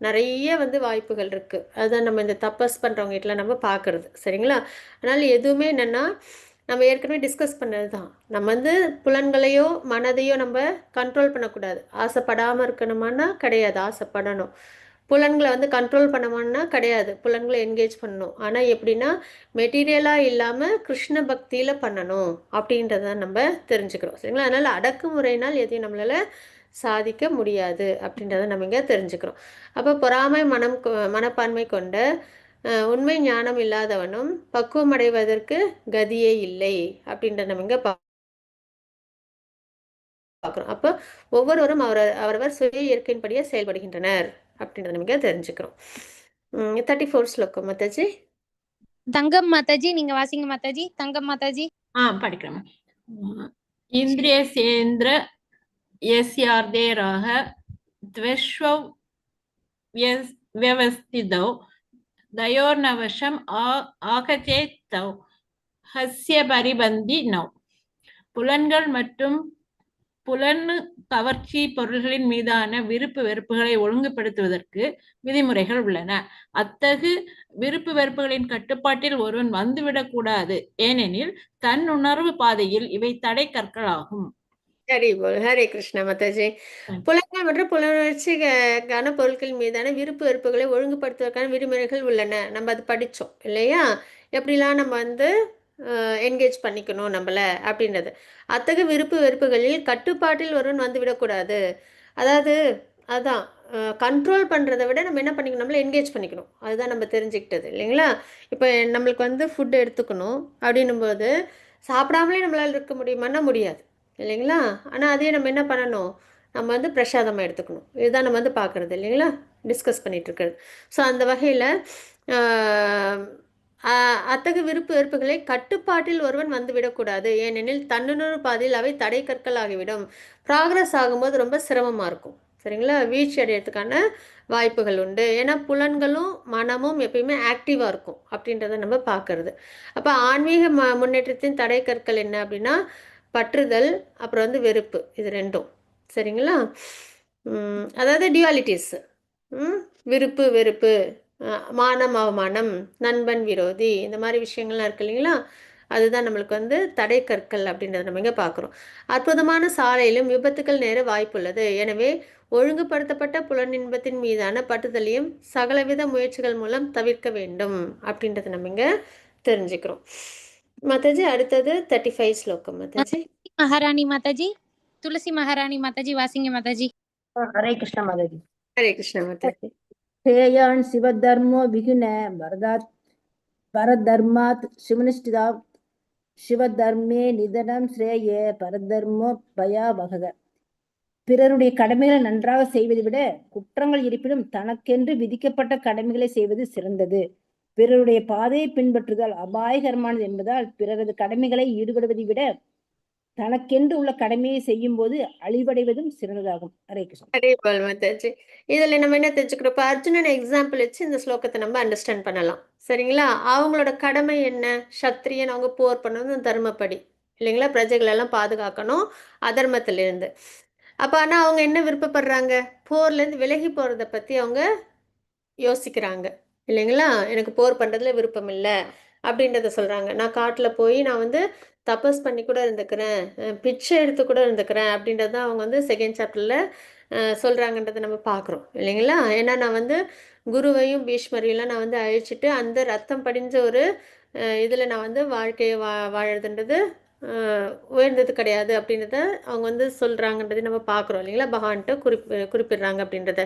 [SPEAKER 2] நிறைய வந்து வாய்ப்புகள் இருக்குது. அதுதான் நம்ம இந்த தப்பஸ் பண்ணுறவங்க வீட்டில் நம்ம பார்க்குறது. சரிங்களா? அதனால் எதுவுமே என்னென்னா, நம்ம ஏற்கனவே டிஸ்கஸ் பண்ணது தான், நம்ம வந்து புலன்களையோ மனதையோ நம்ம கண்ட்ரோல் பண்ணக்கூடாது. ஆசைப்படாமல் இருக்கணுமான்னா கிடையாது, ஆசைப்படணும். புலன்களை வந்து கண்ட்ரோல் பண்ணணும்னா கிடையாது, புலன்களை என்கேஜ் பண்ணணும். ஆனால் எப்படின்னா, மெட்டீரியலாக இல்லாமல் கிருஷ்ண பக்தியில் பண்ணணும் அப்படின்றத நம்ம தெரிஞ்சுக்கிறோம். சரிங்களா? அதனால் அடக்குமுறையினால் எதையும் நம்மளால் சாதிக்க முடியாது அப்படின்றத நம்ம இங்கே தெரிஞ்சுக்கிறோம். அப்போ பொறாமை மனப்பான்மை கொண்ட உண்மை ஞானம் இல்லாதவனும் பக்குவம் அடைவதற்கு கதியே இல்லை அப்படின்றத நம்ம இங்கே பார்க்குறோம். அப்போ ஒவ்வொருவரும் அவரவர் சுய இயற்கையின்படியே செயல்படுகின்றனர் அப்படின்றத நம்ம இங்கே தெரிஞ்சுக்கிறோம். 34 ஸ்லோகம் மாதாஜி.
[SPEAKER 1] தங்கம் மாதாஜி நீங்க வாசிங்க மாதாஜி. தங்கம் மாதாஜி.
[SPEAKER 7] படிக்கிறேன். இந்திரியேந்திர யஸ்யார்தேராக த்வஷ்வ வியவஸ்திதோ தயோர்னவசம் ஆகச்சேத்தௌ ஹஸ்ய பரிபந்தி நௌ. புலன்கள் மற்றும் புலன் கவர்ச்சி பொருள்களின் மீதான விருப்பு வெறுப்புகளை ஒழுங்குபடுத்துவதற்கு விதிமுறைகள் உள்ளன. அத்தகு விருப்பு வெறுப்புகளின் கட்டுப்பாட்டில் ஒருவன் வந்துவிடக்கூடாது, ஏனெனில் தன் உணர்வு பாதையில் இவை தடை கற்களாகும்.
[SPEAKER 2] ஹரே கிருஷ்ண மாதாஜி. புலன்கள் மற்றும் புலனர்ச்சிக்கான பொருட்கள் மீதான விருப்பு வெறுப்புகளை ஒழுங்குபடுத்துவதற்கான விதிமுறைகள் உள்ளன. நம்ம அது படித்தோம் இல்லையா, எப்படிலாம் நம்ம வந்து என்கேஜ் பண்ணிக்கணும் நம்மளை அப்படின்றது. அத்தகைய விருப்பு வெறுப்புகளில் கட்டுப்பாட்டில் ஒருவன் வந்துவிடக்கூடாது. அதாவது அதான் கண்ட்ரோல் பண்ணுறதை விட நம்ம என்ன பண்ணிக்கணும், நம்மளை என்கேஜ் பண்ணிக்கணும். அதுதான் நம்ம தெரிஞ்சுக்கிட்டது இல்லைங்களா? இப்போ நம்மளுக்கு வந்து ஃபுட்டு எடுத்துக்கணும் அப்படின்னும் போது சாப்பிடாமலே நம்மளால் இருக்க முடியுமான்னா முடியாது இல்லைங்களா? ஆனால் அதே நம்ம என்ன பண்ணணும், நம்ம வந்து பிரசாதமாக எடுத்துக்கணும். இதுதான் நம்ம வந்து பார்க்குறது இல்லைங்களா, டிஸ்கஸ் பண்ணிகிட்டு இருக்கிறது. ஸோ அந்த வகையில் அத்தகைய விருப்பு வெறுப்புகளை கட்டுப்பாட்டில் ஒருவன் வந்துவிடக்கூடாது, ஏனெனில் தன்னுணர்வு பாதையில் அவை தடை கற்கள் ஆகிவிடும். ப்ராக்ரஸ் ஆகும்போது ரொம்ப சிரமமாக இருக்கும். சரிங்களா? வீழ்ச்சி அடையிறதுக்கான வாய்ப்புகள் உண்டு. ஏன்னா புலன்களும் மனமும் எப்பயுமே ஆக்டிவாக இருக்கும் அப்படின்றத நம்ம பார்க்கறது. அப்போ ஆன்மீக முன்னேற்றத்தின் தடை கற்கள் என்ன அப்படின்னா பற்றுதல், அப்புறம் வந்து வெறுப்பு, இது ரெண்டும். சரிங்களா? அதாவது டியூவாலிட்டிஸ். விருப்பு வெறுப்பு, மானம் அவமானம், நண்பன் விரோதி, இந்த மாதிரி விஷயங்கள்லாம் இருக்கு இல்லைங்களா? அதுதான் நம்மளுக்கு வந்து தடை கற்கள் அப்படின்றத நம்ம இங்கே பார்க்குறோம். அற்புதமான சாலையிலும் விபத்துக்கள் நேர வாய்ப்புள்ளது. எனவே ஒழுங்குபடுத்தப்பட்ட புலனின்பத்தின் மீதான பட்டுதலையும் சகலவித முயற்சிகள் மூலம் தவிர்க்க வேண்டும் அப்படின்றத நம்ம இங்கே தெரிஞ்சுக்கிறோம். மாதாஜி அடுத்தது 35 ஸ்லோகம். மாதாஜி
[SPEAKER 1] மகாராணி மாதாஜி, துளசி மகாராணி மாதாஜி வாசிங்க மாதாஜி.
[SPEAKER 3] ஹரே கிருஷ்ண மாதாஜி.
[SPEAKER 2] ஹரே கிருஷ்ண மாதாஜி.
[SPEAKER 3] ஸ்ரேயான் சிவதர்மோ விகுண பரதர்மாத் சிவனிஷ்டிதா சிவதர்மே நிதனம் ஸ்ரேயே பரதர்மோ பயாவக. பிறருடைய கடமைகளை நன்றாக செய்வதை விட குற்றங்கள் இருப்பினும் தனக்கென்று விதிக்கப்பட்ட கடமைகளை செய்வது சிறந்தது. பிறருடைய பாதையை பின்பற்றுதல் அபாயகரமானது என்பதால் பிறரது கடமைகளை ஈடுபடுவதை விட தனக்கென்று உள்ள கடமையை செய்யும் போது அழிவடைவதும் சிறந்ததாகும். ஹரே கிருஷ்ணா.
[SPEAKER 2] ஹரே பால் மாதாஜி. இதில் நம்ம என்ன தெரிஞ்சுக்கிறோம்? இப்போ அர்ஜுனன் எக்ஸாம்பிள் வச்சு இந்த ஸ்லோகத்தை நம்ம அண்டர்ஸ்டாண்ட் பண்ணலாம். சரிங்களா? அவங்களோட கடமை என்ன? சத்திரியன், அவங்க போர் பண்ணணும் தர்மப்படி இல்லைங்களா? பிரஜைகள் எல்லாம் பாதுகாக்கணும் அதர்மத்திலிருந்து. அப்போ ஆனால் அவங்க என்ன விருப்பப்படுறாங்க? போர்லேருந்து விலகி போகிறத பற்றி அவங்க யோசிக்கிறாங்க இல்லைங்களா? எனக்கு போர் பண்ணுறதுல விருப்பம் இல்லை அப்படின்றத சொல்கிறாங்க. நான் காட்டில் போய் நான் வந்து தபஸ் பண்ணி கூட இருந்துக்கிறேன், பிச்சை எடுத்து கூட இருந்துக்கிறேன் அப்படின்றத அவங்க வந்து செகண்ட் சாப்டரில் சொல்கிறாங்கன்றதை நம்ம பார்க்குறோம் இல்லைங்களா? ஏன்னா நான் வந்து குருவையும் பீஷ்மரையெல்லாம் நான் வந்து அழிச்சிட்டு அந்த ரத்தம் படிஞ்ச ஒரு இதில் நான் வந்து வாழ்க்கையை வாழறதுன்றது உயர்ந்தது கிடையாது அப்படின்றத அவங்க வந்து சொல்கிறாங்கன்றதை நம்ம பார்க்குறோம் இல்லைங்களா? பகவான்கிட்ட குறிப்பிடுறாங்க அப்படின்றத.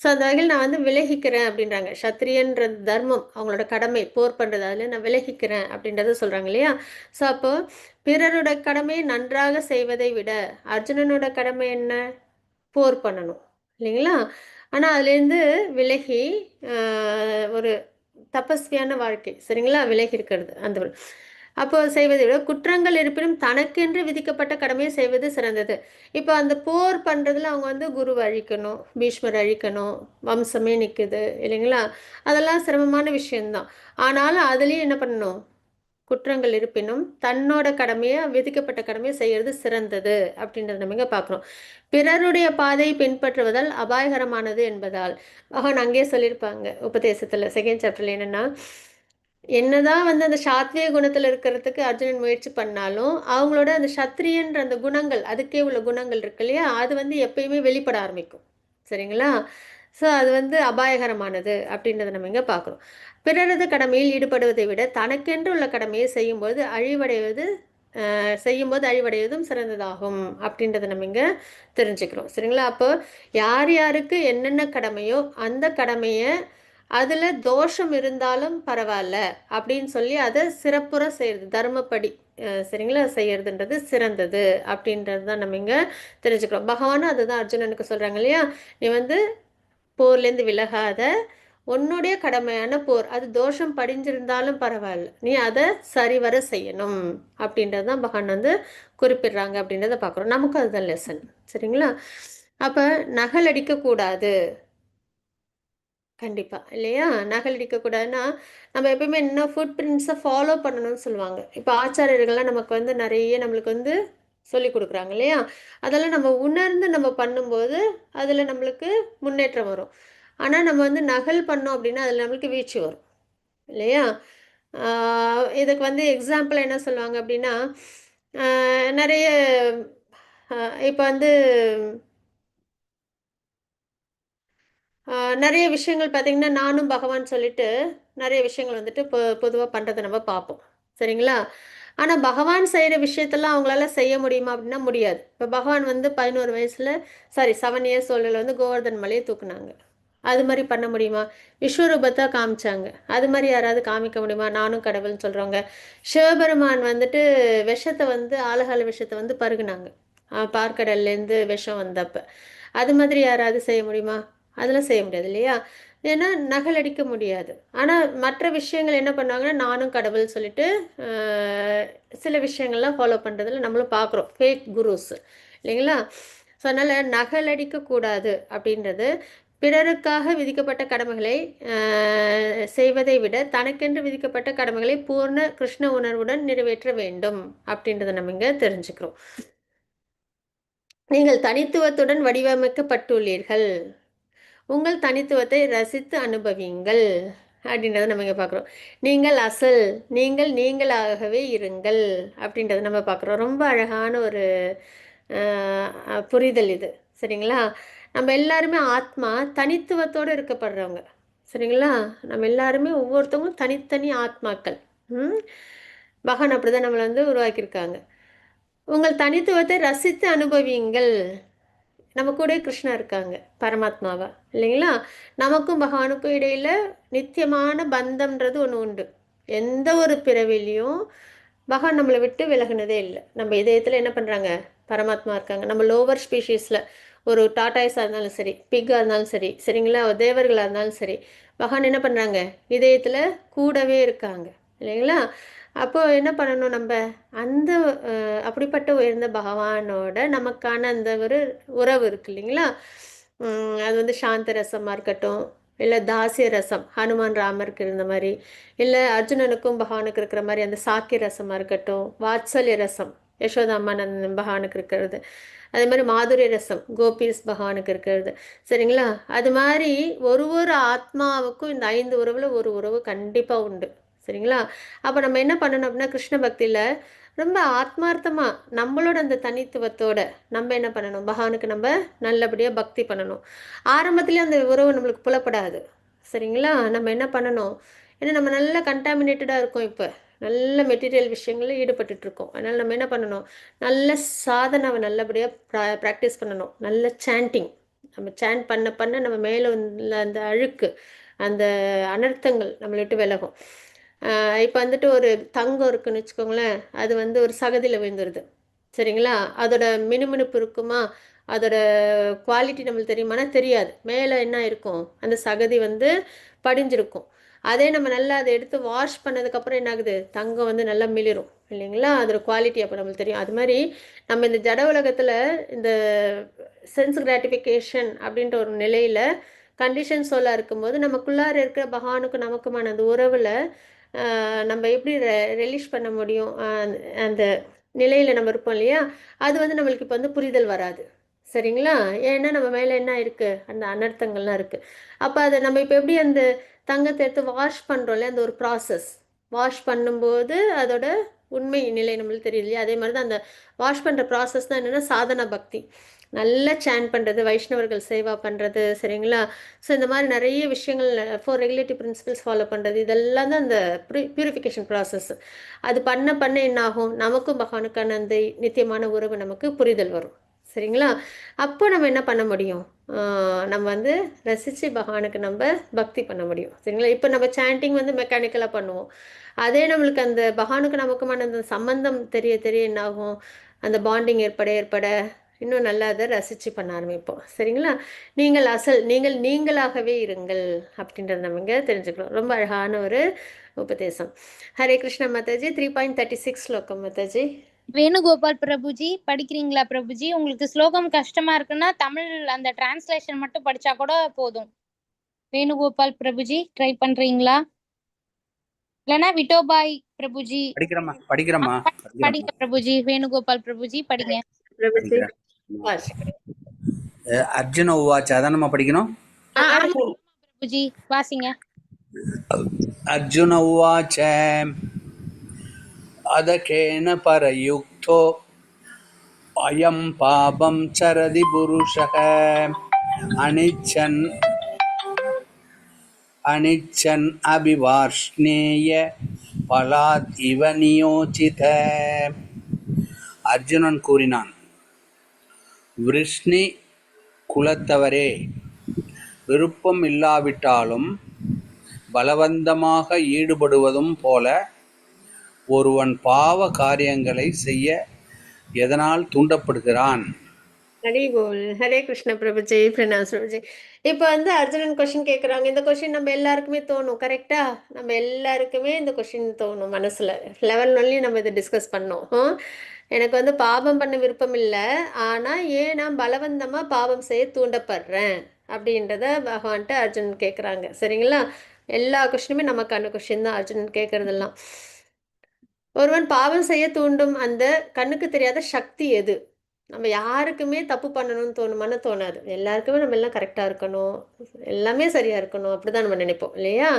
[SPEAKER 2] ஸோ அந்த வகையில் நான் வந்து விலகிக்கிறேன் அப்படின்றாங்க. சத்திரியன்ற தர்மம், அவங்களோட கடமை போர் பண்ணுறது, அதில் நான் விலகிக்கிறேன் அப்படின்றத சொல்கிறாங்க இல்லையா? ஸோ அப்போது பிறரோட கடமையை நன்றாக செய்வதை விட அர்ஜுனனோட கடமை என்ன? போர் பண்ணணும் இல்லைங்களா? ஆனால் அதுலேருந்து விலகி ஒரு தபஸ்வியான வாழ்க்கை, சரிங்களா, விலகி இருக்கிறது அந்த அப்போ செய்வதை விட குற்றங்கள் இருப்பினும் தனக்கென்று விதிக்கப்பட்ட கடமையை செய்வது சிறந்தது. இப்போ அந்த போர் பண்ணுறதுல அவங்க வந்து குருவை அழிக்கணும், பீஷ்மர் அழிக்கணும், வம்சமே நிற்குது இல்லைங்களா? அதெல்லாம் சிரமமான விஷயம்தான். ஆனாலும் அதுலேயும் என்ன பண்ணணும்? குற்றங்கள் இருப்பினும் தன்னோட கடமையை, விதிக்கப்பட்ட கடமையை செய்கிறது சிறந்தது அப்படின்றத நம்ம இங்கே பார்க்குறோம். பிறருடைய பாதையை பின்பற்றுவதால் அபாயகரமானது என்பதால் பகவான் அங்கேயே சொல்லியிருப்பாங்க உபதேசத்தில் செகண்ட் சாப்டர்ல என்னென்னா, என்னதான் வந்து அந்த சாத்விய குணத்தில் இருக்கிறதுக்கு அர்ஜுனன் முயற்சி பண்ணாலும் அவங்களோட அந்த சத்திரியன்ற அந்த குணங்கள், அதுக்கே உள்ள குணங்கள் இருக்கு இல்லையா, அது வந்து எப்பயுமே வெளிப்பட ஆரம்பிக்கும். சரிங்களா? ஸோ அது வந்து அபாயகரமானது அப்படின்றத நம்ம இங்கே பார்க்குறோம். பிறரது கடமையில் ஈடுபடுவதை விட தனக்கென்று உள்ள கடமையை செய்யும்போது அழிவடைவதும் சிறந்ததாகும் அப்படின்றத நம்ம இங்கே தெரிஞ்சுக்கிறோம். சரிங்களா? அப்போ யார் யாருக்கு என்னென்ன கடமையோ அந்த கடமையை அதில் தோஷம் இருந்தாலும் பரவாயில்ல அப்படின்னு சொல்லி அதை சிறப்புற செய்கிறது, தர்மப்படி சரிங்களா செய்யறதுன்றது சிறந்தது அப்படின்றது தான் நம்ம இங்கே தெரிஞ்சுக்கிறோம். பகவானும் அதுதான் அர்ஜுனனுக்கு சொல்கிறாங்க இல்லையா? நீ வந்து போர்லேருந்து விலகாத, உன்னுடைய கடமையான போர் அது தோஷம் படிஞ்சிருந்தாலும் பரவாயில்ல, நீ அதை சரிவர செய்யணும் அப்படின்றது தான் பகவான் வந்து குறிப்பிடுறாங்க அப்படின்றத பார்க்குறோம். நமக்கும் அதுதான் லெசன். சரிங்களா? அப்போ நகல் அடிக்கக்கூடாது கண்டிப்பாக இல்லையா? நகல் அடிக்கக்கூடாதுன்னா நம்ம எப்பயுமே இன்னும் ஃபுட் பிரிண்ட்ஸை ஃபாலோ பண்ணணும்னு சொல்லுவாங்க. இப்போ ஆச்சாரியர்கள்லாம் நமக்கு வந்து நிறைய நம்மளுக்கு வந்து சொல்லி கொடுக்குறாங்க இல்லையா? அதெல்லாம் நம்ம உணர்ந்து நம்ம பண்ணும்போது அதில் நம்மளுக்கு முன்னேற்றம் வரும். ஆனால் நம்ம வந்து நகல் பண்ணோம் அப்படின்னா அதில் நம்மளுக்கு வீழ்ச்சி வரும் இல்லையா? இதுக்கு வந்து எக்ஸாம்பிள் என்ன சொல்லுவாங்க அப்படின்னா, நிறைய இப்போ வந்து நிறைய விஷயங்கள் பார்த்தீங்கன்னா, நானும் பகவான் சொல்லிட்டு நிறைய விஷயங்கள் வந்துட்டு பொதுவாக பண்ணுறதை நம்ம பார்ப்போம். சரிங்களா? ஆனால் பகவான் செய்கிற விஷயத்தெல்லாம் அவங்களால செய்ய முடியுமா அப்படின்னா முடியாது. இப்போ பகவான் வந்து 11 வயசில் 7 இயர்ஸ் ஓல்டில் வந்து கோவர்தன் மலையை தூக்குனாங்க. அது மாதிரி பண்ண முடியுமா? விஸ்வரூபத்தை காமிச்சாங்க. அது மாதிரி யாராவது காமிக்க முடியுமா? நானும் கடவுள்னு சொல்கிறவங்க. சிவபெருமான் வந்துட்டு விஷத்தை வந்து ஆலகால விஷத்தை வந்து பருகுனாங்க, பார்க்கடல்லேருந்து விஷம் வந்தப்போ. அது மாதிரி யாராவது செய்ய முடியுமா? அதெல்லாம் செய்ய முடியாது இல்லையா? ஏன்னா நகல் அடிக்க முடியாது. ஆனால் மற்ற விஷயங்கள் என்ன பண்ணுவாங்கன்னா, நானும் கடவுள் சொல்லிட்டு சில விஷயங்கள்லாம் ஃபாலோ பண்ணுறதுல நம்மளும் பார்க்குறோம், ஃபேக் குருஸ் இல்லைங்களா? ஸோ அதனால் நகல் அடிக்கக்கூடாது அப்படின்றது பிறருக்காக விதிக்கப்பட்ட கடமைகளை செய்வதை விட தனக்கென்று விதிக்கப்பட்ட கடமைகளை பூர்ண கிருஷ்ண உணர்வுடன் நிறைவேற்ற வேண்டும் அப்படின்றத நம்ம இங்க தெரிஞ்சுக்கிறோம். நீங்கள் தனித்துவத்துடன் வடிவமைக்கப்பட்டுள்ளீர்கள், உங்கள் தனித்துவத்தை ரசித்து அனுபவியுங்கள் அப்படின்றத நம்ம இங்கே பார்க்குறோம். நீங்கள் அசல், நீங்கள் நீங்களாகவே இருங்கள் அப்படின்றத நம்ம பார்க்குறோம். ரொம்ப அழகான ஒரு புரிதல் இது. சரிங்களா? நம்ம எல்லாருமே ஆத்மா தனித்துவத்தோடு இருக்கப்படுறவங்க. சரிங்களா? நம்ம எல்லாருமே ஒவ்வொருத்தவங்களும் தனித்தனி ஆத்மாக்கள். பகவான் அப்படிதான் நம்மளை வந்து உருவாக்கியிருக்காங்க. உங்கள் தனித்துவத்தை ரசித்து அனுபவியுங்கள். நம்ம கூட கிருஷ்ணா இருக்காங்க, பரமாத்மாவா, இல்லைங்களா? நமக்கும் பகவானுக்கும் இடையில நித்தியமான பந்தம்ன்றது ஒன்று உண்டு. எந்த ஒரு பிறவிலையும் பகவான் நம்மளை விட்டு விலகுனதே இல்லை. நம்ம இதயத்தில் என்ன பண்ணுறாங்க? பரமாத்மா இருக்காங்க. நம்ம லோவர் ஸ்பீஷீஸில் ஒரு டாட்டாய்ஸாக இருந்தாலும் சரி, பிக்காக இருந்தாலும் சரி, சரிங்களா, தேவர்களாக இருந்தாலும் சரி, பகவான் என்ன பண்ணுறாங்க? இதயத்தில் கூடவே இருக்காங்க, இல்லைங்களா? அப்போ என்ன பண்ணணும்? நம்ம அந்த அப்படிப்பட்ட உயர்ந்த பகவானோட நமக்கான அந்த ஒரு உறவு இருக்கு இல்லைங்களா? அது வந்து சாந்த ரசமாக இருக்கட்டும், இல்லை தாசிய ரசம் ஹனுமான் ராமருக்கு இருந்த மாதிரி, இல்லை அர்ஜுனனுக்கும் பகவானுக்கு இருக்கிற மாதிரி அந்த சாக்கிய ரசமாக இருக்கட்டும், வாத்சல்ய ரசம் யசோதாமானந்தன் பகவானுக்கு இருக்கிறது, அதே மாதிரி மாதுரிய ரசம் கோபிஸ் பகவானுக்கு இருக்கிறது, சரிங்களா? அது மாதிரி ஒரு ஒரு ஆத்மாவுக்கும் இந்த 5 உறவில் ஒரு உறவு கண்டிப்பாக உண்டு. சரிங்களா? அப்போ நம்ம என்ன பண்ணணும் அப்படின்னா, கிருஷ்ண பக்தியில் ரொம்ப ஆத்மார்த்தமாக நம்மளோட அந்த தனித்துவத்தோட நம்ம என்ன பண்ணணும்? பகவானுக்கு நம்ம நல்லபடியாக பக்தி பண்ணணும். ஆரம்பத்துலேயே அந்த உறவு நம்மளுக்கு புலப்படாது. சரிங்களா? நம்ம என்ன பண்ணணும்? ஏன்னா நம்ம நல்ல கண்டாமினேட்டடாக இருக்கோம், இப்போ நல்ல மெட்டீரியல் விஷயங்களில் ஈடுபட்டுருக்கோம். அதனால் நம்ம என்ன பண்ணணும்? நல்ல சாதனாவை நல்லபடியாக ப்ராக்டிஸ் பண்ணணும். நல்ல சாண்டிங் நம்ம சாண்ட் பண்ண பண்ண நம்ம மேலே உள்ள அந்த அழுக்கு, அந்த அனர்த்தங்கள் நம்மளை விட்டு விலகும். இப்போ வந்துட்டு ஒரு தங்கம் இருக்குன்னு வச்சுக்கோங்களேன், அது வந்து ஒரு சகதியில் விழுந்துருது, சரிங்களா? அதோட மினுமினுப்பு இருக்குமா, அதோட குவாலிட்டி நம்மளுக்கு தெரியுமானா தெரியாது. மேலே என்ன இருக்கும்? அந்த சகதி வந்து படிஞ்சிருக்கும். அதே நம்ம நல்லா அதை எடுத்து வாஷ் பண்ணதுக்கப்புறம் என்ன ஆகுது? தங்கம் வந்து நல்லா மிளிரும், இல்லைங்களா? அதோட குவாலிட்டி அப்போ நம்மளுக்கு தெரியும். அது மாதிரி நம்ம இந்த ஜட உலகத்தில் இந்த சென்ஸ் கிராட்டிஃபிகேஷன் அப்படின்ற ஒரு நிலையில் கண்டிஷன் சோலாக இருக்கும்போது நமக்குள்ளார இருக்கிற பகவானுக்கு நமக்குமான அந்த உறவில் நம்ம எப்படி ரிலீஸ் பண்ண முடியும்? அந்த நிலையில் நம்ம இருப்போம் இல்லையா? அது வந்து நம்மளுக்கு இப்போ வந்து புரிதல் வராது, சரிங்களா? ஏன்னா நம்ம மேலே என்ன இருக்குது? அந்த அனர்த்தங்கள்லாம் இருக்குது. அப்போ அதை நம்ம இப்போ எப்படி அந்த தங்கத்தை எடுத்து வாஷ் பண்ணுறோம்ல, அந்த ஒரு ப்ராசஸ் வாஷ் பண்ணும்போது அதோட உண்மை நிலை நம்மளுக்கு தெரியும் இல்லையா? அதே மாதிரி தான் அந்த வாஷ் பண்ணுற ப்ராசஸ் தான் என்னென்னா சாதனா பக்தி. நல்லா சேன் பண்ணுறது, வைஷ்ணவர்கள் சேவா பண்ணுறது, சரிங்களா? ஸோ இந்த மாதிரி நிறைய விஷயங்கள் 4 ரெகுலேட்டிவ் பிரின்சிபல்ஸ் ஃபாலோ பண்ணுறது, இதெல்லாம் தான் அந்த பியூரிஃபிகேஷன் ப்ராசஸ். அது பண்ண பண்ண என்ன ஆகும்? நமக்கும் பகவானுக்கான அந்த நித்தியமான உறவு நமக்கு புரிதல் வரும், சரிங்களா? அப்போ நம்ம என்ன பண்ண முடியும்? நம்ம வந்து ரசித்து பகவானுக்கு நம்ம பக்தி பண்ண முடியும், சரிங்களா? இப்போ நம்ம சாண்டிங் வந்து மெக்கானிக்கலாக பண்ணுவோம். அதே நம்மளுக்கு அந்த பகவானுக்கு நமக்குமான அந்த சம்பந்தம் தெரிய தெரிய என்ன ஆகும்? அந்த பாண்டிங் ஏற்பட இன்னும் நல்லா அதை ரசித்து பண்ண ஆரம்பிப்போம், சரிங்களா? நீங்கள் அசல், நீங்கள் நீங்களாகவே இருங்கள் அப்படின்றத நம்ம இங்கே தெரிஞ்சுக்கிறோம். ரொம்ப அழகான ஒரு உபதேசம். ஹரே கிருஷ்ண மாதாஜி. 3.36 ஸ்லோகம் மாதாஜி.
[SPEAKER 1] வேணுகோபால் பிரபுஜி படிக்கிறீங்களா பிரபுஜி? உங்களுக்கு ஸ்லோகம் கஷ்டமா இருக்குன்னா தமிழ் அந்த டிரான்ஸ்லேஷன் மட்டும் படிச்சா கூட போதும். வேணுகோபால் பிரபுஜி ட்ரை பண்றீங்களா? இல்லனா விட்டோபாய் பிரபுஜி
[SPEAKER 8] படிக்கிறமா
[SPEAKER 1] படிங்க பிரபுஜி. வேணுகோபால் பிரபுஜி படிங்க.
[SPEAKER 8] அர்ஜுன உவாச்ச அதான் நம்ம படிக்கணும்.
[SPEAKER 1] பிரபுஜி வாசிங்க.
[SPEAKER 8] அர்ஜுன உவாச்ச அதகேன பரயுக்தோ அயம் பாபம் சரதி புருஷக அனிச்சன் அபிவார்ஷ்ணேய பலாத் இவ நியோசித. அர்ஜுனன் கூறினான், விருஷ்ணி குலத்தவரே, விருப்பம் இல்லாவிட்டாலும் பலவந்தமாக ஈடுபடுவதும் போல ஒருவன் பாவ காரியங்களை செய்ய எதனால் தூண்டப்படுகிறான்?
[SPEAKER 2] ஹரி போல். ஹரே கிருஷ்ண பிரபுஜி. பிரணாம் பிரபுஜி. இப்போ வந்து அர்ஜுனன் கொஸ்டின் கேட்குறாங்க. இந்த கொஸ்டின் நம்ம எல்லாருக்குமே தோணும், கரெக்டா? நம்ம எல்லாருக்குமே இந்த கொஸ்டின் தோணும் மனசில். லெவல் 1 நம்ம இதை டிஸ்கஸ் பண்ணோம். எனக்கு வந்து பாவம் பண்ண விருப்பம் இல்லை, ஆனால் ஏன் நான் பலவந்தமாக பாவம் செய்ய தூண்டப்படுறேன் அப்படின்றத பகவான்கிட்ட அர்ஜுனன் கேட்குறாங்க. சரிங்களா? எல்லா கொஷினுமே நமக்கான கொஷின் தான் அர்ஜுனன் கேட்கறதெல்லாம். ஒருவன் பாவம் செய்ய தூண்டும் அந்த கண்ணுக்கு தெரியாத சக்தி எது? நம்ம யாருக்குமே தப்பு பண்ணணும்னு தோணுமான்னு தோணாது. எல்லாருக்குமே நம்ம எல்லாம் கரெக்டாக இருக்கணும், எல்லாமே சரியாக இருக்கணும், அப்படிதான் நம்ம நினைப்போம் இல்லையா?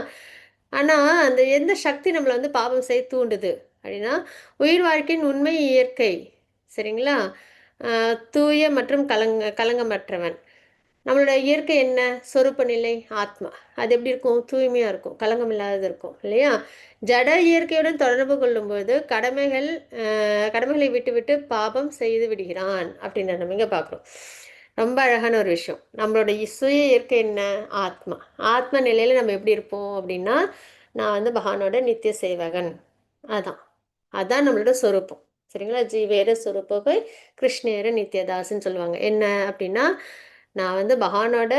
[SPEAKER 2] ஆனால் அந்த எந்த சக்தி நம்மளை வந்து பாவம் செய்ய தூண்டுது அப்படின்னா, உயிர் வாழ்க்கையின் உண்மை இயற்கை. சரிங்களா? தூய மற்றும் கலங்கமற்றவன். நம்மளோட இயற்கை என்ன? சொரூப நிலை ஆத்மா. அது எப்படி இருக்கும்? தூய்மையாக இருக்கும், களங்கம் இல்லாதது இருக்கும் இல்லையா? ஜட இயற்கையுடன் தொடர்பு கொள்ளும்போது கடமைகளை விட்டு விட்டு பாபம் செய்து விடுகிறான் அப்படின்னு நம்ம இங்கே பார்க்குறோம். ரொம்ப அழகான ஒரு விஷயம். நம்மளோட சுய இயற்கை என்ன? ஆத்மா. ஆத்ம நிலையில் நம்ம எப்படி இருப்போம் அப்படின்னா, நான் வந்து பகவானோட நித்திய சேவகன். அதான் நம்மளோட சொரூபம். சரிங்களா? ஜீவேர சொரூபகை கிருஷ்ணேர நித்யதாஸ்ன்னு சொல்லுவாங்க. என்ன அப்படின்னா, நான் வந்து பகவானோட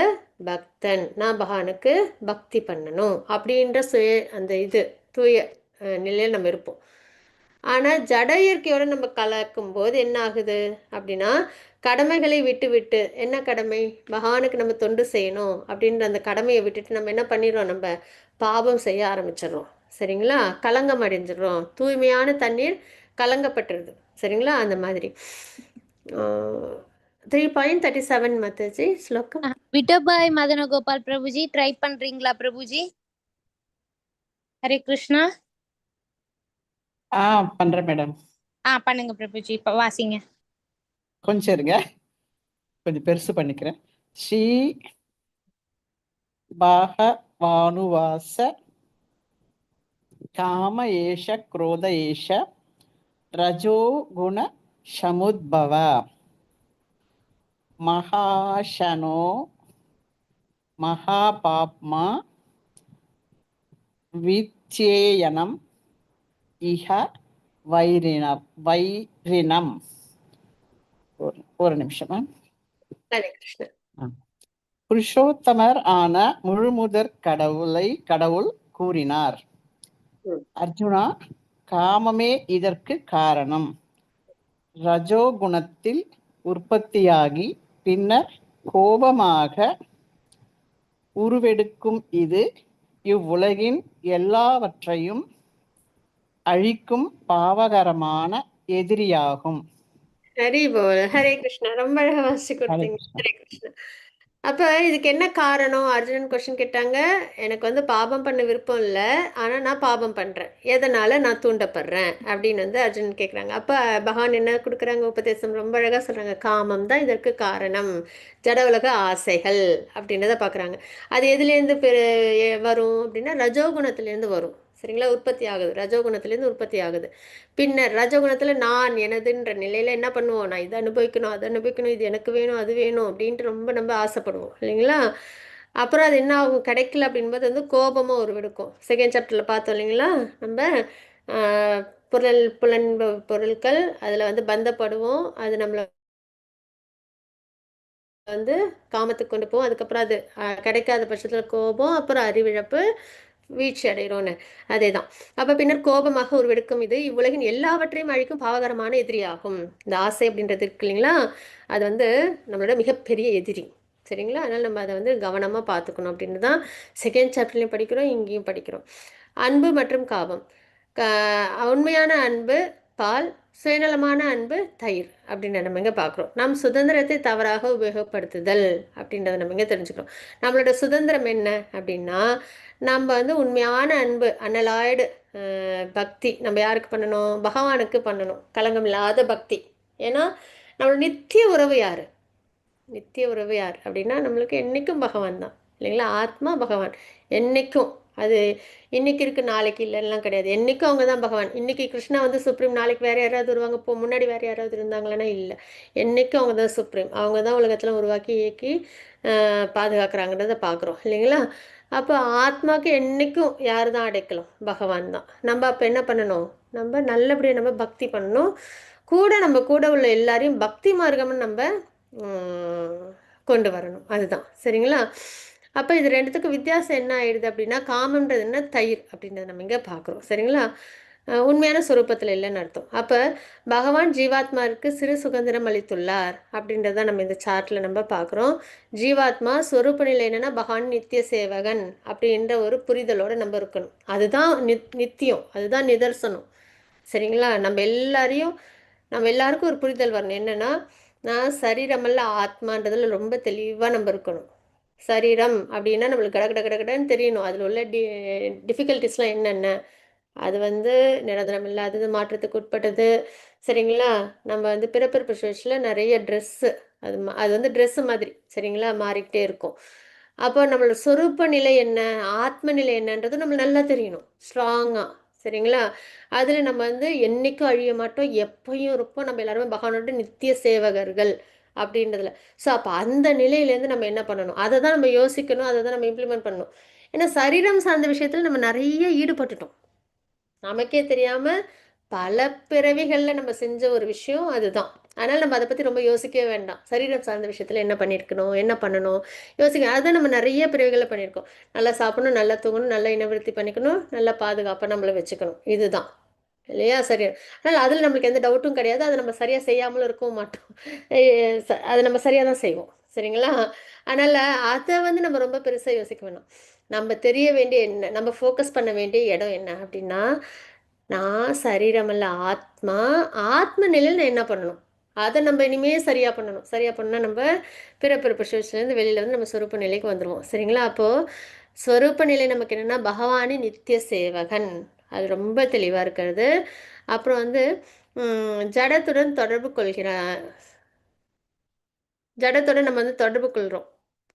[SPEAKER 2] பக்தன், நான் பகவானுக்கு பக்தி பண்ணணும் அப்படின்ற அந்த தூய நிலையில் நம்ம இருப்போம். ஆனால் ஜட இயற்கையோட நம்ம கலக்கும் போது என்ன ஆகுது அப்படின்னா, கடமைகளை விட்டு விட்டு, என்ன கடமை? பகவானுக்கு நம்ம தொண்டு செய்யணும் அப்படின்ற அந்த கடமையை விட்டுட்டு நம்ம என்ன பண்ணிடுறோம்? நம்ம பாவம் செய்ய ஆரம்பிச்சிடுறோம். சரிங்களா? கலங்கம் அடைஞ்சிடுறோம். தூய்மையான தண்ணீர் கலங்கப்பட்டுருது. சரிங்களா? அந்த மாதிரி 3.37 மாதாஜி ஸ்லோகம்.
[SPEAKER 1] விட்டபாய் மதன கோபால் பிரபுஜி ட்ரை பண்றீங்களா பிரபுஜி? ஹரே கிருஷ்ணா.
[SPEAKER 9] பண்றேன் மேடம்.
[SPEAKER 1] பண்ணுங்க பிரபுஜி, இப்ப வாசிங்க.
[SPEAKER 9] கொஞ்சம் இருங்க, கொஞ்சம் பெருசு பண்ணிக்கிறேன். ஸ்ரீ பாகவானுவாச காம ஏஷ குரோத ஏஷ ரஜோகுண சமுத்பவ மகாஷனோ மகாபாப்மா வித்யேயனம் இஹ வைரினம். ஒரு நிமிஷமா.
[SPEAKER 2] ஹரே கிருஷ்ணா.
[SPEAKER 9] புருஷோத்தமர் ஆன முழுமுதற் கடவுள் கூறினார், அர்ஜுனா, காமமே இதற்கு காரணம். ரஜோகுணத்தில் உற்பத்தியாகி பின்னர் கோபமாக உருவெடுக்கும் இது இவ்வுலகின் எல்லாவற்றையும் அழிக்கும் பாவகரமான எதிரியாகும்.
[SPEAKER 2] ஹரி போல். ஹரே கிருஷ்ணா. ரொம்ப அழகா வாசிச்சு கொடுத்தீங்க. ஹரே கிருஷ்ணா. அப்ப இதுக்கு என்ன காரணம்? அர்ஜுனன் கொஸ்டின் கேட்டாங்க. எனக்கு வந்து பாபம் பண்ண விருப்பம் இல்லை, ஆனா நான் பாபம் பண்றேன், எதனால நான் தூண்டப்படுறேன் அப்படின்னு வந்து அர்ஜுனன் கேட்குறாங்க. அப்ப பகவான் என்ன கொடுக்குறாங்க? உபதேசம் ரொம்ப அழகா சொல்றாங்க. காமம் தான் இதற்கு காரணம், ஜட உலக ஆசைகள் அப்படின்றத பாக்குறாங்க. அது எதுலேருந்து வரும் அப்படின்னா, ரஜோகுணத்திலேருந்து வரும். சரிங்களா? உற்பத்தி ஆகுது, ரஜோகுணத்திலேருந்து உற்பத்தி ஆகுது. பின்னர் ரஜோகுணத்தில் நான் எனதுன்ற நிலையில் என்ன பண்ணுவோம்? நான் இதை அனுபவிக்கணும், அதை அனுபவிக்கணும், இது எனக்கு வேணும், அது வேணும் அப்படின்ட்டு ரொம்ப நம்ம ஆசைப்படுவோம் இல்லைங்களா? அப்புறம் அது என்ன ஆகும்? கிடைக்கல அப்படின்போது வந்து கோபமும் உருவெடுக்கும். செகண்ட் சாப்டரில் பார்த்தோம் இல்லைங்களா? நம்ம பொருட்கள் அதில் வந்து பந்தப்படுவோம். அது நம்மளை வந்து காமத்துக்கு கொண்டு போவோம். அதுக்கப்புறம் அது கிடைக்காத பட்சத்தில் கோபம், அப்புறம் அறிவிழப்பு, வீழ்ச்சி அடைகிறோன்னு. அதே தான். அப்போ பின்னர் கோபமாக உருவெடுக்கும் இது இவ்வுலகின் எல்லாவற்றையும் அழிக்கும் பாவகரமான எதிரியாகும். இந்த ஆசை அப்படின்றது இருக்கு இல்லைங்களா? அது வந்து நம்மளோட மிகப்பெரிய எதிரி. சரிங்களா? அதனால் நம்ம அதை வந்து கவனமாக பார்த்துக்கணும் அப்படின்னு தான் செகண்ட் சாப்டர்லையும் படிக்கிறோம், இங்கேயும் படிக்கிறோம். அன்பு மற்றும் காபம். உண்மையான அன்பு பால், சுயநலமான அன்பு தயிர் அப்படின்னு நம்ம இங்கே பார்க்குறோம். நம் சுதந்திரத்தை தவறாக உபயோகப்படுத்துதல் அப்படின்றத நம்ம இங்கே தெரிஞ்சுக்கிறோம். நம்மளோட சுதந்திரம் என்ன அப்படின்னா, நம்ம வந்து உண்மையான அன்பு, அனலாய்டு பக்தி நம்ம யாருக்கு பண்ணணும்? பகவானுக்கு பண்ணணும், களங்கம் இல்லாத பக்தி. ஏன்னா நம்மளோட நித்திய உறவு யார்? நித்திய உறவு யார் அப்படின்னா, நம்மளுக்கு என்றைக்கும் பகவான் தான் இல்லைங்களா? ஆத்மா பகவான் என்றைக்கும். அது இன்னைக்கு இருக்கு, நாளைக்கு இல்லைலாம் கிடையாது. என்றைக்கும் அவங்க தான் பகவான். இன்னைக்கு கிருஷ்ணா வந்து சுப்ரீம், நாளைக்கு வேறு யாராவது வருவாங்க, முன்னாடி வேறு யாராவது இருந்தாங்களான்னா இல்லை. என்றைக்கும் அவங்க தான் சுப்ரீம். அவங்க தான் உலகத்தில் உருவாக்கி இயக்கி பாதுகாக்கிறாங்கன்றதை பார்க்குறோம் இல்லைங்களா? அப்போ ஆத்மாவுக்கு என்றைக்கும் யார் தான் அடைக்கலாம்? பகவான் தான். நம்ம அப்போ என்ன பண்ணணும்? நம்ம நல்லபடியாக நம்ம பக்தி பண்ணணும். நம்ம கூட உள்ள எல்லாரையும் பக்தி மார்க்கம்னு நம்ம கொண்டு வரணும். அதுதான். சரிங்களா? அப்போ இது ரெண்டுத்துக்கும் வித்தியாசம் என்ன ஆயிடுது அப்படின்னா, காமன்றது என்ன, தயிர் அப்படின்றத நம்ம இங்கே பார்க்குறோம். சரிங்களா? உண்மையான சொரூபத்தில் இல்லைன்னு அர்த்தம். அப்போ பகவான் ஜீவாத்மாவுக்கு சிறு சுதந்திரம் அளித்துள்ளார் அப்படின்றத நம்ம இந்த சார்ட்டில் நம்ம பார்க்குறோம். ஜீவாத்மா சொரூப நிலை என்னன்னா பகவான் நித்திய சேவகன் அப்படின்ற ஒரு புரிதலோடு நம்ம இருக்கணும். அதுதான் நித்தியம், அதுதான் நிதர்சனம். சரிங்களா? நம்ம எல்லாருக்கும் ஒரு புரிதல் வரணும். என்னன்னா, நான் சரீரமல்ல ஆத்மான்றதுல ரொம்ப தெளிவாக நம்ம இருக்கணும். சரீரம் அப்படின்னா நம்மளுக்கு கடன்னு தெரியணும். அதில் உள்ள டிஃபிகல்ட்டிஸ்லாம் என்னென்ன, அது நிரந்தரம் இல்லாதது, மாற்றத்துக்கு உட்பட்டது. சரிங்களா? நம்ம பிறப்பிறப்பு சுழற்சியில் நிறைய ட்ரெஸ்ஸு, அது ட்ரெஸ்ஸு மாதிரி, சரிங்களா, மாறிக்கிட்டே இருக்கும். அப்போ நம்மளோட சொரூப நிலை என்ன, ஆத்ம நிலை என்னன்றது நம்மளுக்கு நல்லா தெரியணும், ஸ்ட்ராங்காக. சரிங்களா? அதில் நம்ம என்னைக்கும் அழிய மாட்டோம், எப்பயும் இருப்போம். நம்ம எல்லாருமே பகவானோட நித்திய சேவகர்கள் அப்படின்றதுல. ஸோ அப்போ அந்த நிலையிலேருந்து நம்ம என்ன பண்ணணும், அதை தான் நம்ம யோசிக்கணும், அதை தான் நம்ம இம்ப்ளிமெண்ட் பண்ணணும். ஏன்னா சரீரம் சார்ந்த விஷயத்தில் நம்ம நிறைய ஈடுபட்டுட்டோம், நமக்கே தெரியாமல் பல பிறவிகளில் நம்ம செஞ்ச ஒரு விஷயம் அதுதான். அதனால் நம்ம அதை பற்றி ரொம்ப யோசிக்கவே வேண்டாம். சரீரம் சார்ந்த விஷயத்தில் என்ன பண்ணியிருக்கணும், என்ன பண்ணணும் யோசிக்க. அதை நம்ம நிறைய பிறவிகளில் பண்ணியிருக்கோம். நல்லா சாப்பிடணும், நல்லா தூங்கணும், நல்லா இனவிருத்தி பண்ணிக்கணும், நல்லா பாதுகாப்பாக நம்மளை வச்சுக்கணும், இதுதான் இல்லையா? சரி. அதனால் அதில் நம்மளுக்கு எந்த டவுட்டும் கிடையாது. அதை நம்ம சரியாக செய்யாமலும் இருக்கவும் மாட்டோம், அதை நம்ம சரியாக தான் செய்வோம். சரிங்களா? அதனால் அதை நம்ம ரொம்ப பெருசாக யோசிக்க வேணாம். நம்ம தெரிய வேண்டிய என்ன, நம்ம ஃபோக்கஸ் பண்ண வேண்டிய இடம் என்ன அப்படின்னா, நான் சரீரமல்ல ஆத்மா, ஆத்ம நிலையில் நான் என்ன பண்ணணும், அதை நம்ம இனிமேல் சரியாக பண்ணணும். சரியாக பண்ணால் நம்ம பிறப்பிறப்பு சுழற்சியிலேருந்து வெளியில் நம்ம சொரூப நிலைக்கு வந்துடுவோம். சரிங்களா? அப்போது ஸ்வரூப நிலை நமக்கு என்னென்னா பகவானின் நித்திய சேவகன், அது ரொம்ப தெளிவாக இருக்கிறது. அப்புறம் ஜடத்துடன் தொடர்பு கொள்கிறார், ஜடத்துடன் நம்ம தொடர்பு கொள்கிறோம்.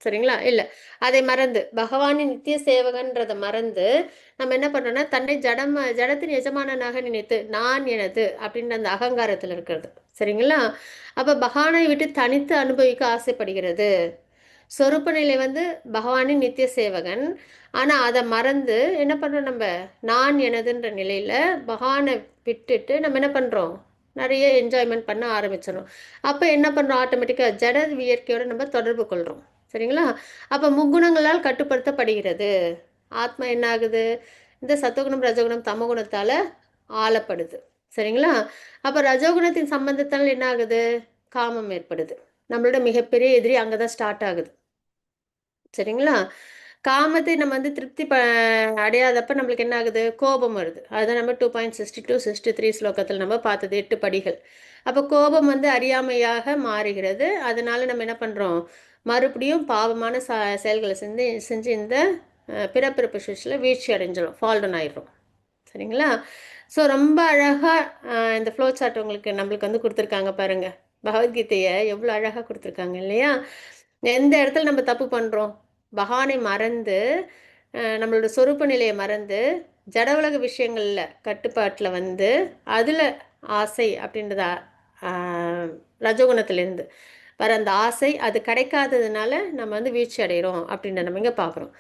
[SPEAKER 2] சரிங்களா? இல்லை, அதை மறந்து பகவானின் நித்திய சேவகன்றதை மறந்து நம்ம என்ன பண்ணுறோம்னா, தன்னை ஜடத்தின் எஜமானனாக நினைத்து நான் எனது அப்படின்ற அந்த அகங்காரத்தில் இருக்கிறது. சரிங்களா? அப்போ பகவானை விட்டு தனித்து அனுபவிக்க ஆசைப்படுகிறது. சொரூப நிலை பகவானின் நித்திய சேவகன். ஆனால் அதை மறந்து என்ன பண்ணுறோம், நம்ம நான் எனதுன்ற நிலையில் பகவானை விட்டுட்டு நம்ம என்ன பண்ணுறோம், நிறைய என்ஜாய்மெண்ட் பண்ண ஆரம்பிச்சிடும். அப்போ என்ன பண்ணுறோம், ஆட்டோமேட்டிக்காக ஜட இயற்கையோடு நம்ம தொடர்பு கொள்கிறோம். சரிங்களா? அப்போ முக்குணங்களால் கட்டுப்படுத்தப்படுகிறது. ஆத்மா என்ன ஆகுது, இந்த சத்துவகுணம் ரஜகுணம் தமகுணத்தால் ஆளப்படுது. சரிங்களா? அப்போ ரஜோகுணத்தின் சம்பந்தத்தால் என்ன ஆகுது, காமம் ஏற்படுது. நம்மளோட மிகப்பெரிய எதிரி அங்கே தான் ஸ்டார்ட் ஆகுது. சரிங்களா? காமத்தை நம்ம திருப்தி அடையாதப்ப நம்மளுக்கு என்ன ஆகுது, கோபம் வருது. அதுதான் நம்ம 2.62-63 ஸ்லோகத்தில் நம்ம பார்த்தது, 8 படிகள். அப்போ கோபம் அறியாமையாக மாறுகிறது. அதனால நம்ம என்ன பண்ணுறோம், மறுபடியும் பாவமான செயல்களை செஞ்சு இந்த பிறப்பிறப்பு சுழற்சியில் வீழ்ச்சி அடைஞ்சிடும், ஃபால்டவுன் ஆயிடுறோம். சரிங்களா? ஸோ ரொம்ப அழகாக இந்த ஃப்ளோ சார்ட் நம்மளுக்கு கொடுத்துருக்காங்க பாருங்கள். பகவத்கீதையை எவ்வளோ அழகாக கொடுத்துருக்காங்க இல்லையா? எந்த இடத்துல நம்ம தப்பு பண்ணுறோம், பகவானை மறந்து நம்மளோட சொரூப நிலையை மறந்து ஜட உலக விஷயங்களில் கட்டுப்பாட்டில் அதில் ஆசை அப்படின்றத ரஜோகுணத்திலேருந்து வர அந்த ஆசை அது கிடைக்காததுனால நம்ம வீழ்ச்சி அடைகிறோம் அப்படின்றத நம்ம இங்கே பார்க்குறோம்.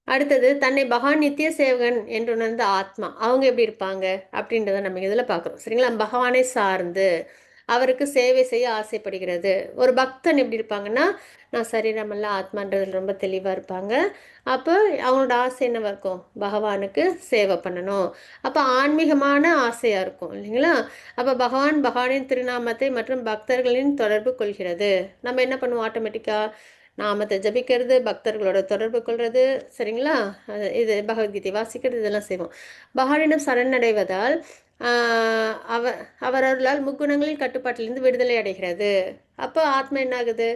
[SPEAKER 2] அடுத்தது தன்னை பகவான் நித்திய சேவகன் என்று உணர்ந்த ஆத்மா, அவங்க எப்படி இருப்பாங்க அப்படின்றத நம்ம இதில் பார்க்குறோம். சரிங்களா? பகவானை சார்ந்து அவருக்கு சேவை செய்ய ஆசைப்படுகிறது. ஒரு பக்தன் எப்படி இருப்பாங்கன்னா, நான் சரீரமல்ல ஆத்மான்றதில் ரொம்ப தெளிவாக இருப்பாங்க. அப்போ அவங்களோட ஆசை என்னவா இருக்கும், பகவானுக்கு சேவை பண்ணணும். அப்போ ஆன்மீகமான ஆசையாக இருக்கும் இல்லைங்களா? அப்போ பகவானின் திருநாமத்தை மற்றும் பக்தர்களின் தொடர்பு கொள்கிறது. நம்ம என்ன பண்ணுவோம், ஆட்டோமேட்டிக்காக நாமத்தை ஜபிக்கிறது, பக்தர்களோட தொடர்பு கொள்வது. சரிங்களா? இது பகவத்கீதை வாசிக்கிறது, இதெல்லாம் செய்வோம். பகவானிடம் சரணடைவதால் அவரவர்களால் முக்குணங்களின் கட்டுப்பாட்டிலிருந்து விடுதலை அடைகிறது. அப்போ ஆத்மா என்ன ஆகுது,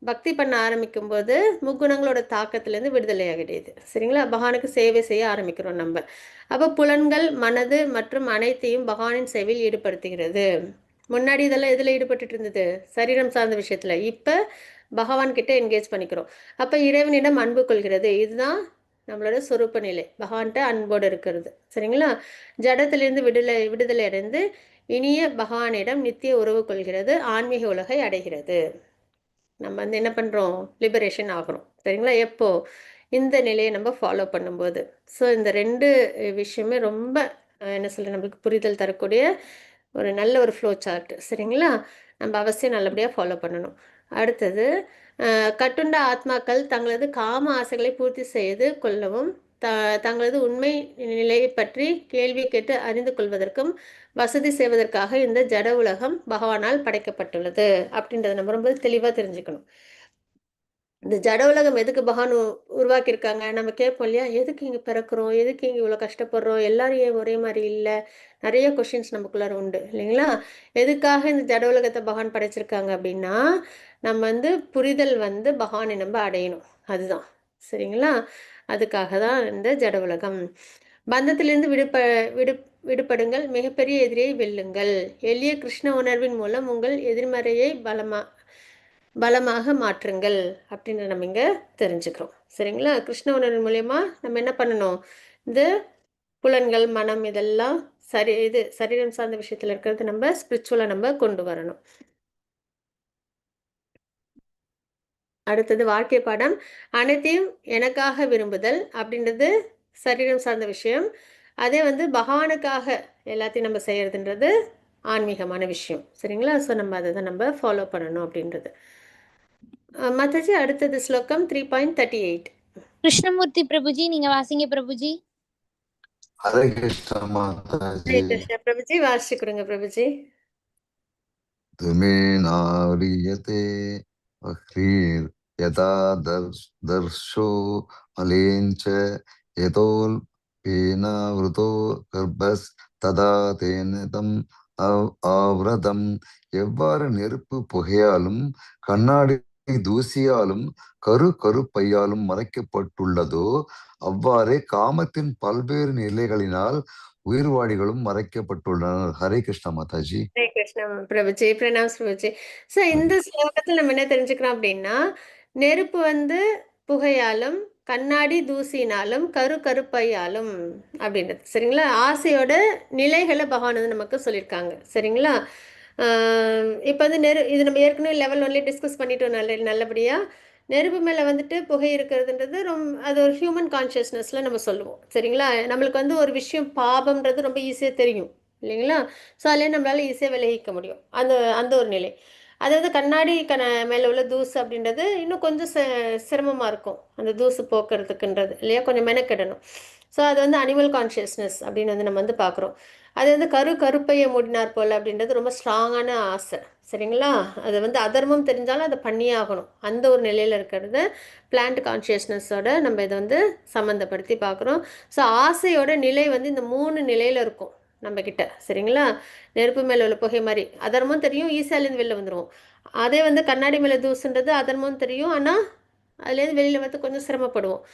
[SPEAKER 2] பக்தி பண்ண ஆரம்பிக்கும் போது முக்குணங்களோட தாக்கத்திலேருந்து விடுதலை ஆகிடுது. சரிங்களா? பகவானுக்கு சேவை செய்ய ஆரம்பிக்கிறோம் நம்ம. அப்போ புலன்கள், மனது மற்றும் அனைத்தையும் பகவானின் சேவையில் ஈடுபடுத்துகிறது. முன்னாடி இதெல்லாம் எதில் ஈடுபட்டு இருந்தது, சரீரம் சார்ந்த விஷயத்தில். இப்போ பகவான்கிட்ட என்கேஜ் பண்ணிக்கிறோம். அப்போ இறைவனிடம் அன்பு கொள்கிறது. இதுதான் நம்மளோட சொரூப நிலை, பகவான்கிட்ட அன்போடு இருக்கிறது. சரிங்களா? ஜடத்திலிருந்து விடுதலை அடைந்து இனிய பகவானிடம் நித்திய உறவு கொள்கிறது, ஆன்மீக உலகை அடைகிறது. நம்ம என்ன பண்ணுறோம், லிபரேஷன் ஆகிறோம். சரிங்களா? எப்போ, இந்த நிலையை நம்ம ஃபாலோ பண்ணும்போது. ஸோ இந்த 2 விஷயமே ரொம்ப என்ன சொல்ல, நம்மளுக்கு புரிதல் தரக்கூடிய ஒரு நல்ல ஒரு ஃப்ளோ சார்ட். சரிங்களா? நம்ம அவசியம் நல்லபடியாக ஃபாலோ பண்ணணும். அடுத்தது, கட்டுண்ட ஆத்மாக்கள் தங்களது காம ஆசைகளை பூர்த்தி செய்து கொள்ளவும் தங்களது உண்மை நிலையை பற்றி கேள்வி கேட்டு அறிந்து கொள்வதற்கும் வசதி செய்வதற்காக இந்த ஜட உலகம் பகவானால் படைக்கப்பட்டுள்ளது அப்படின்றத நம்ம ரொம்ப தெளிவாக தெரிஞ்சுக்கணும். இந்த ஜட உலகம் எதுக்கு பகவான் உருவாக்கியிருக்காங்க? நம்ம கேட்போம் இல்லையா, எதுக்கு இங்கே பிறக்கிறோம், எதுக்கு இங்கே இவ்வளோ கஷ்டப்படுறோம், எல்லாரும் ஏன் ஒரே மாதிரி இல்லை, நிறைய கொஷின்ஸ் நமக்குள்ளார உண்டு இல்லைங்களா? எதுக்காக இந்த ஜட உலகத்தை பகவான் படைச்சிருக்காங்க அப்படின்னா, நம்ம புரிதல் பகவானை நம்ம அடையணும், அதுதான் சரிங்களா? அதுக்காக தான் இந்த ஜட உலகம். பந்தத்திலிருந்து விடுபடுங்கள், மிகப்பெரிய எதிரியை வெல்லுங்கள். எளிய கிருஷ்ண உணர்வின் மூலம் உங்கள் எதிர்மறையை பலமாக மாற்றுங்கள் அப்படின்னு நம்ம இங்கே தெரிஞ்சுக்கிறோம் சரிங்களா? கிருஷ்ண உணர்வின் மூலயமா நம்ம என்ன பண்ணணும், இந்த புலன்கள் மனம் இதெல்லாம் சரீரம் சார்ந்த விஷயத்துல இருக்கிறது நம்ம ஸ்பிரிச்சுவலா நம்ம கொண்டு வரணும். அடுத்தது வாழ்க்கை பாடம். அனைத்தையும் எனக்காக விரும்புதல் அப்படின்றது சரீரம் சார்ந்த விஷயம். அதே பகவானுக்காக எல்லாத்தையும் நம்ம செய்யறதுன்றது ஆன்மீகமான விஷயம் சரிங்களா? ஸோ நம்ம அதை தான் நம்ம ஃபாலோ பண்ணணும் அப்படின்றது. மாதாஜி அடுத்தது ஸ்லோகம் 3.38.
[SPEAKER 1] கிருஷ்ணமூர்த்தி பிரபுஜி நீங்க வாசிங்க பிரபுஜி.
[SPEAKER 10] ஹரே கிருஷ்ண மாதாஜி.
[SPEAKER 2] ஹரே கிருஷ்ண பிரபுஜி, வாசி கொடுங்க பிரபுஜி.
[SPEAKER 10] துமே நாரியதே வக்ரீர் யதா தர்ஷோ மலேஞ்ச யதோல் பேனாவிருதோ கர்ப்பஸ் ததா தேனதம் ஆவ்ரதம். எவ்வாறு நெருப்பு புகையாலும் கண்ணாடி தூசியாலும் கருப்பையாலும் மறைக்கப்பட்டுள்ளதோ அவ்வாறே காமத்தின் பல்வேறு நிலைகளினால் உயிர்வாழிகளும் மறைக்கப்பட்டுள்ளனர். ஹரே கிருஷ்ண மாதாஜி.
[SPEAKER 2] ஹரே கிருஷ்ணா பிரபுஜி, பிரணாம் பிரபுஜி. ஸோ இந்த ஸ்லோகத்தில் நம்ம என்ன தெரிஞ்சுக்கிறோம் அப்படின்னா, நெருப்பு புகையாலும் கண்ணாடி தூசினாலும் கருப்பையாலும் அப்படின்றது சரிங்களா? ஆசையோட நிலைகளை பகவான் நமக்கு சொல்லியிருக்காங்க சரிங்களா? இப்போ இது நம்ம ஏற்கனவே லெவல் 1 டிஸ்கஸ் பண்ணிட்டோம் நல்லபடியாக. நெருப்பு மேலே புகை இருக்கிறதுன்றது அது ஒரு ஹியூமன் கான்ஷியஸ்னஸில் நம்ம சொல்லுவோம் சரிங்களா? நம்மளுக்கு ஒரு விஷயம் பாபம்ன்றது ரொம்ப ஈஸியாக தெரியும் இல்லைங்களா? ஸோ அதிலே நம்மளால் ஈஸியாக விலகிக்க முடியும் அந்த ஒரு நிலை. அதாவது கண்ணாடி மேலே உள்ள தூசு அப்படின்றது இன்னும் கொஞ்சம் சிரமமாக இருக்கும், அந்த தூசு போக்குறதுக்குன்றது இல்லையா? கொஞ்சம் மெனக்கிடணும். ஸோ அது அனிமல் கான்ஷியஸ்னஸ் அப்படின்னு நம்ம பார்க்குறோம். அது கருப்பையை மூடினார் போல் அப்படின்றது ரொம்ப ஸ்ட்ராங்கான ஆசை சரிங்களா? அது அதர்மம் தெரிஞ்சாலும் அதை பண்ணியே ஆகணும், அந்த ஒரு நிலையில் இருக்கிறது பிளான்ட் கான்ஷியஸ்னஸோட நம்ம இதை சம்மந்தப்படுத்தி பார்க்குறோம். ஸோ ஆசையோட நிலை இந்த 3 நிலையில் இருக்கும் நம்மக்கிட்ட சரிங்களா? நெருப்பு மேலே உள்ள புகை மாதிரி அதர்மம் தெரியும், ஈஸியாலேருந்து வெளில வந்துடுவோம். அதே கண்ணாடி மேலே தூசுன்றது அதர்மம் தெரியும், ஆனால் அதுலேருந்து வெளியில் கொஞ்சம் சிரமப்படுவோம்.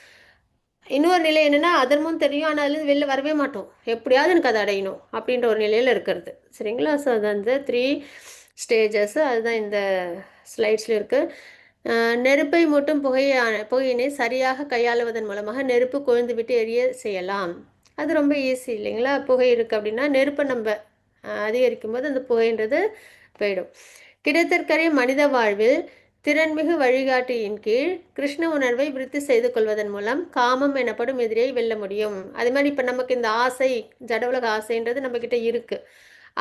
[SPEAKER 2] இன்னொரு நிலை என்னென்னா, அதர்மம் தெரியும் ஆனால் அதுலேருந்து வெளில வரவே மாட்டோம், எப்படியாவது எனக்கு அதை அடையணும் அப்படின்ற ஒரு நிலையில் இருக்கிறது சரிங்களா? ஸோ அது அந்த 3 ஸ்டேஜஸ் அதுதான் இந்த ஸ்லைட்ஸில் இருக்குது. நெருப்பை மூட்டும் புகையினை சரியாக கையாளுவதன் மூலமாக நெருப்பு கொழுந்து விட்டு எரிய செய்யலாம். அது ரொம்ப ஈஸி இல்லைங்களா? புகை இருக்குது அப்படின்னா நெருப்பை நம்ம அதிகரிக்கும் போது அந்த புகைன்றது போயிடும். கிடைத்தற்கரிய மனித வாழ்வில் திறன்மிகு வழிகாட்டியின் கீழ் கிருஷ்ண உணர்வை விருத்தி செய்து கொள்வதன் மூலம் காமம் எனப்படும் எதிரியை வெல்ல முடியும். அது மாதிரி இப்போ நமக்கு இந்த ஆசை, ஜட உலக ஆசைன்றது நம்மக்கிட்ட இருக்குது.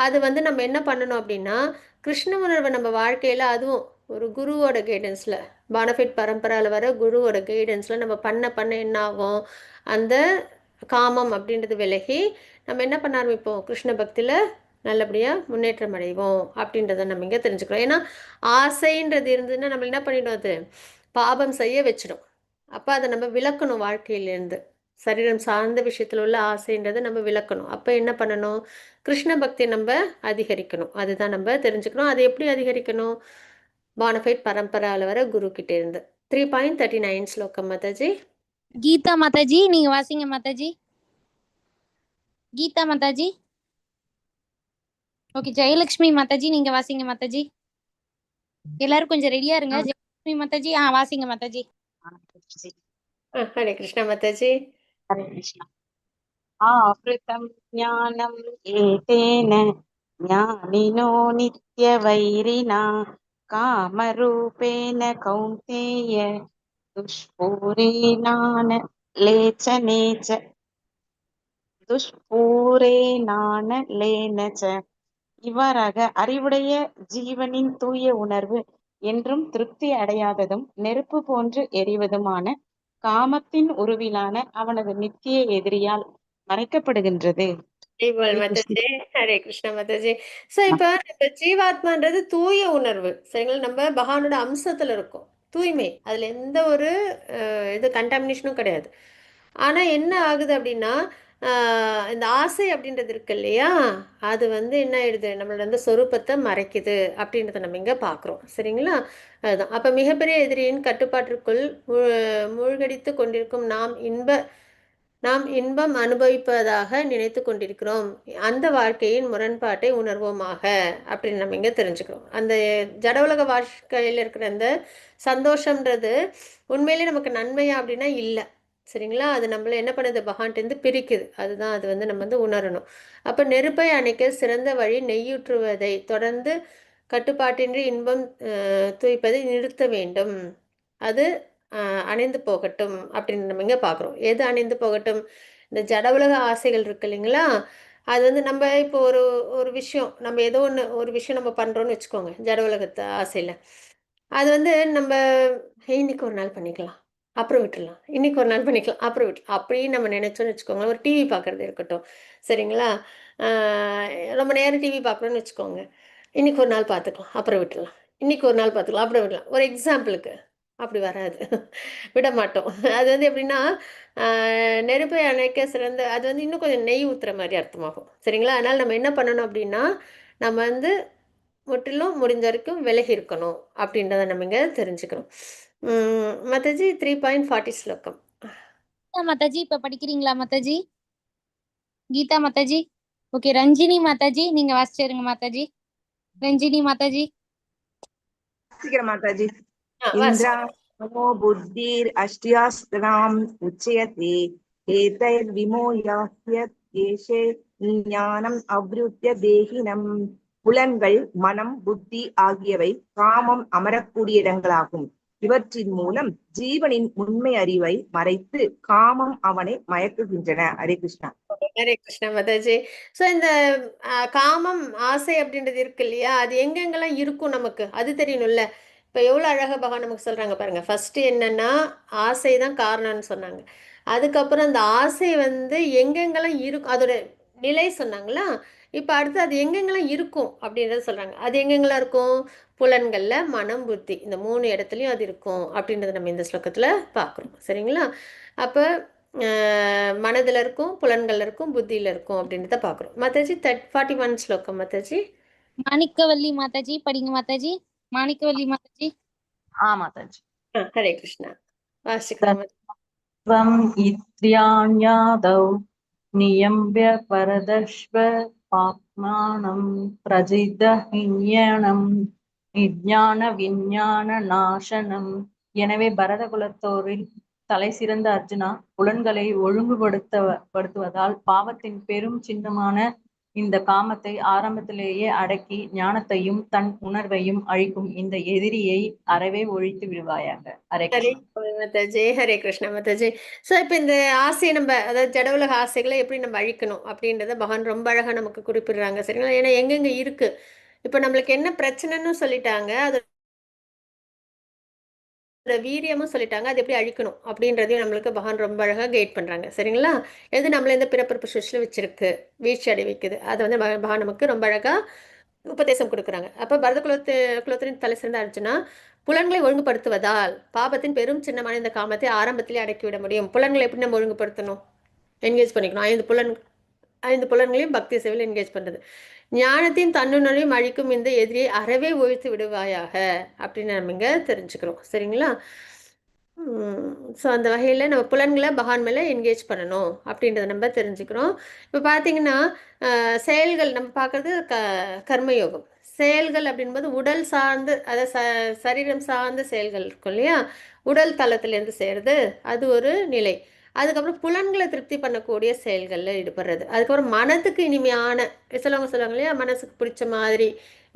[SPEAKER 2] அது நம்ம என்ன பண்ணணும் அப்படின்னா, கிருஷ்ண உணர்வை நம்ம வாழ்க்கையில் அதுவும் ஒரு குருவோட கைடன்ஸில், பானஃபிட் பரம்பராவில் வர குருவோட கைடன்ஸில் நம்ம பண்ண என்ன ஆகும், அந்த காமம் அப்படின்றது விலகி நம்ம என்ன பண்ண ஆரம்பிப்போம், கிருஷ்ண பக்தியில் நல்லபடியாக முன்னேற்றம் அடைவோம் அப்படின்றத நம்ம இங்கே தெரிஞ்சுக்கிறோம். ஏன்னா ஆசைன்றது இருந்ததுன்னா நம்ம என்ன பண்ணிடும், அது பாபம் செய்ய வச்சிடும். அப்போ அதை நம்ம விளக்கணும் வாழ்க்கையிலேருந்து. சரீரம் சார்ந்த விஷயத்தில் உள்ள ஆசைன்றதை நம்ம விளக்கணும். அப்போ என்ன பண்ணணும், கிருஷ்ண பக்தியை நம்ம அதிகரிக்கணும். அதுதான் நம்ம தெரிஞ்சுக்கணும். அது எப்படி அதிகரிக்கணும், பானஃபைட் பரம்பராவில் வர குரு கிட்டே இருந்து. 3.39 ஸ்லோகம் மாதாஜி.
[SPEAKER 1] கீதா மாதாஜி நீங்க வாசிங்க மாதாஜி. கீதா மாதாஜி. ஓகே, ஜெயலட்சுமி மாதாஜி நீங்க வாசிங்க மாதாஜி. எல்லாரும் கொஞ்சம் ரெடியா இருங்க. ஜெயலட்சுமி மாதாஜி வாசிங்க மாதாஜி.
[SPEAKER 2] ஹரே கிருஷ்ணா மாதாஜி.
[SPEAKER 5] ஹரே கிருஷ்ணா. ஆவ்ருதம் ஞானம் ஏதேன ஞானினோ நித்ய வைரினா காமரூபேன கௌந்தேய துஷ்பூரேனான லேச்சனேச்ச துஷ்பூரேனான லேனச்ச. இவ்வாறாக அறிவுடைய ஜீவனின் தூய உணர்வு என்றும் திருப்தி அடையாததும் நெருப்பு போன்று எரிவதுமான காமத்தின் உருவிலான அவனது நித்திய எதிரியால் மறைக்கப்படுகின்றது.
[SPEAKER 2] ஜீவல்
[SPEAKER 5] ஹரே கிருஷ்ணா.
[SPEAKER 2] மாதாஜி, ஹரே கிருஷ்ணா மாதாஜி. ஸோ இப்போ நம்ம ஜீவாத்மான்றது தூய உணர்வு, சரிங்களா? நம்ம பகவானோட அம்சத்துல இருக்கோம், தூய்மை, அதுல எந்த ஒரு இது கண்டாமினேஷனும் கிடையாது. ஆனா என்ன ஆகுது அப்படின்னா, இந்த ஆசை அப்படின்றது இருக்கு இல்லையா, அது வந்து என்ன ஆயிடுது, நம்மளோட அந்த சொரூபத்தை மறைக்குது அப்படின்றத நம்ம இங்க பார்க்குறோம், சரிங்களா? அதுதான் அப்ப மிகப்பெரிய எதிரியின் கட்டுப்பாட்டிற்குள் மூழ்கடித்து கொண்டிருக்கும் நாம் இன்பம் அனுபவிப்பதாக நினைத்து கொண்டிருக்கிறோம். அந்த வாழ்க்கையின் முரண்பாட்டை உணர்வோமாக அப்படின்னு நம்ம இங்க தெரிஞ்சுக்கிறோம். அந்த ஜட உலக வாழ்க்கையில் இருக்கிற அந்த சந்தோஷம்ன்றது உண்மையிலே நமக்கு நன்மையா அப்படின்னா இல்லை, சரிங்களா? அது நம்மள என்ன பண்ணுது, பகவான்கிட்டேருந்து பிரிக்குது. அதுதான் அது வந்து நம்ம வந்து உணரணும். அப்ப நெருப்பை அணைக்க சிறந்த வழி நெய்யூற்றுவதை தொடர்ந்து கட்டுப்பாட்டின்றி இன்பம் துய்ப்பதை நிறுத்த வேண்டும். அது அணைந்து போகட்டும் அப்படின்னு நம்ம இங்க பார்க்குறோம். எது அணைந்து போகட்டும்? இந்த ஜட உலக ஆசைகள் இருக்கு இல்லைங்களா, அது வந்து நம்ம இப்போ ஒரு ஒரு விஷயம், நம்ம ஏதோ ஒரு விஷயம் நம்ம பண்றோம்னு வச்சுக்கோங்க, ஜட உலகத்து ஆசையில. அது வந்து நம்ம இன்னைக்கு ஒரு நாள் பண்ணிக்கலாம், அப்புறம் விட்டுடலாம், இன்னைக்கு ஒரு நாள் பண்ணிக்கலாம், அப்புறம் விட்டுலாம், அப்படின்னு நம்ம நினைச்சோம்னு வச்சுக்கோங்களேன். ஒரு டிவி பார்க்கறது இருக்கட்டும், சரிங்களா? ரொம்ப நேரம் டிவி பார்க்குறோன்னு வச்சுக்கோங்க, இன்னைக்கு ஒரு நாள் பார்த்துக்கலாம், அப்புறம் விட்டுடலாம், இன்னைக்கு ஒரு நாள் பார்த்துக்கலாம், அப்புறம் விடலாம். ஒரு எக்ஸாம்பிளுக்கு அப்படி வராது, விட மாட்டோம். அது வந்து எப்படின்னா, நெருப்பை அணைக்க சிறந்த, அது வந்து இன்னும் கொஞ்சம் நெய் ஊற்றுற மாதிரி அர்த்தமாகும், சரிங்களா? அதனால் நம்ம என்ன பண்ணணும் அப்படின்னா, நம்ம வந்து முற்றிலும் முடிஞ்ச வரைக்கும் விலகி இருக்கணும் அப்படின்றத நம்ம இங்கே தெரிஞ்சுக்கிறோம். மாதாஜி 3.40 ஸ்லோகம்.
[SPEAKER 1] மாதாஜி இப்ப படிக்கிறீங்களா மாதாஜி? கீதா மாதாஜி. ஓகே, ரஞ்சினி மாதாஜி நீங்க வாசிச்சிருங்க மாதாஜி. ரஞ்சினி மாதாஜி.
[SPEAKER 6] சீக்கிரம் மாதாஜி.
[SPEAKER 2] வாசி.
[SPEAKER 6] இந்திரா நமோ புத்திர் அஷ்டியாஸ்திராம் உச்சயதே ஏதைர் விமோயாஸ்யத் ஏஷே ஞானம் அவ்ருத்ய தேகினம். புலன்கள், மனம், புத்தி ஆகியவை காமம் அமரக்கூடிய இடங்களாகும். இவற்றின் மூலம் ஜீவனின் உண்மை அறிவை மறைத்து காமம் அவனை மயக்குகின்றன. ஹரே கிருஷ்ணா.
[SPEAKER 2] ஹரே கிருஷ்ணா மாதாஜி. ஸோ இந்த காமம், ஆசை அப்படின்றது இருக்கு இல்லையா, அது எங்கெங்கெல்லாம் இருக்கும் நமக்கு அது தெரியணும்ல. இப்போ எவ்வளோ அழகாக பகவான் நமக்கு சொல்கிறாங்க பாருங்க. ஃபர்ஸ்ட் என்னன்னா, ஆசை தான் காரணம்னு சொன்னாங்க. அதுக்கப்புறம் அந்த ஆசை வந்து எங்கெங்கெல்லாம் இருக்கும் அதோட நிலை சொன்னாங்களா. இப்போ அடுத்து அது எங்கெங்கெல்லாம் இருக்கும் அப்படின்றத சொல்கிறாங்க. அது எங்கெங்கெல்லாம் இருக்கும்? புலன்களில், மனம், புத்தி, இந்த 3 இடத்துலையும் அது இருக்கும் அப்படின்றத நம்ம இந்த ஸ்லோகத்தில் பார்க்குறோம், சரிங்களா? அப்போ மனதில் இருக்கும், புலன்கள் இருக்கும், புத்தியில் இருக்கும் அப்படின்றத பார்க்குறோம். மாதாஜி 41 ஸ்லோகம் மாதாஜி.
[SPEAKER 1] மாணிக்கவல்லி மாதாஜி படிங்க மாதாஜி. மாணிக்கவல்லி மாதாஜி.
[SPEAKER 5] மாதாஜி.
[SPEAKER 2] ஹரே கிருஷ்ணா. வாசிக்கலாம்.
[SPEAKER 11] त्वम् इन्द्रियाण्यादौ नियम्य परदर्श्व पाप्मानं प्रजिदहिन्यनं விஞ்ஞான விஞ்ஞான நாசனம். எனவே பரத குலத்தோரில் தலை சிறந்த அர்ஜுனா, புலன்களை ஒழுங்குபடுத்துவதால் பாவத்தின் பெரும் சின்னமான இந்த காமத்தை ஆரம்பத்திலேயே அடக்கி ஞானத்தையும் தன் உணர்வையும் அழிக்கும் இந்த எதிரியை அறவே ஒழித்து விடுவாயாக. ஹரே கிருஷ்ணா.
[SPEAKER 2] மாதாஜி. ஹரே கிருஷ்ணா மாதாஜி. ஸோ இப்போ இந்த ஆசையை நம்ம, அதாவது ஜட உலக ஆசைகளை எப்படி நம்ம அழிக்கணும் அப்படின்றத பகவான் ரொம்ப அழகாக நமக்கு குறிப்பிடுறாங்க, சரிங்களா? ஏன்னா எங்கெங்க இருக்கு, இப்போ நம்மளுக்கு என்ன பிரச்சனைன்னு சொல்லிட்டாங்க, அது வீரியமும் சொல்லிட்டாங்க, அது எப்படி அழிக்கணும் அப்படின்றதையும் நம்மளுக்கு பகவான் ரொம்ப அழகாக கைட் பண்ணுறாங்க, சரிங்களா? எது நம்மள இந்த பிறப்பிறப்பு சுழற்சியில் வச்சிருக்கு, வீழ்ச்சி அடை வைக்குது, அதை வந்து பகவான் நமக்கு ரொம்ப அழகாக உபதேசம் கொடுக்குறாங்க. அப்போ பரத குலத்தின் தலை சிறந்த அர்ஜுனா, புலன்களை ஒழுங்குபடுத்துவதால் பாபத்தின் பெரும் சின்னமான இந்த காமத்தை ஆரம்பத்திலே அடக்கிவிட முடியும். புலன்களை எப்படி நம்ம ஒழுங்குபடுத்தணும்? என்கேஜ் பண்ணிக்கணும். 5 புலன்களையும் பக்தி சேவையில் என்கேஜ் பண்ணுறது. ஞானத்தின் தன்னுணர்வையும் அழிக்கும் இந்த எதிரியை அறவே ஒழித்து விடுவாயாக அப்படின்னு நம்ம இங்கே தெரிஞ்சுக்கிறோம், சரிங்களா? ஸோ அந்த வகையில் நம்ம புலன்களை பகவான் மேலே என்கேஜ் பண்ணணும் அப்படின்றத நம்ம தெரிஞ்சுக்கிறோம். இப்போ பார்த்தீங்கன்னா செயல்கள் நம்ம பார்க்குறது கர்மயோகம். செயல்கள் அப்படின்போது உடல் சார்ந்து, அதாவது சரீரம் சார்ந்த செயல்கள் இருக்கும் இல்லையா, உடல் தளத்திலேருந்து செய்கிறது, அது ஒரு நிலை. அதுக்கப்புறம் புலன்களை திருப்தி பண்ணக்கூடிய செயல்களில் ஈடுபடுறது. அதுக்கப்புறம் மனதுக்கு இனிமையான, சிலவங்க சொல்லுவாங்க இல்லையா, மனசுக்கு பிடிச்ச மாதிரி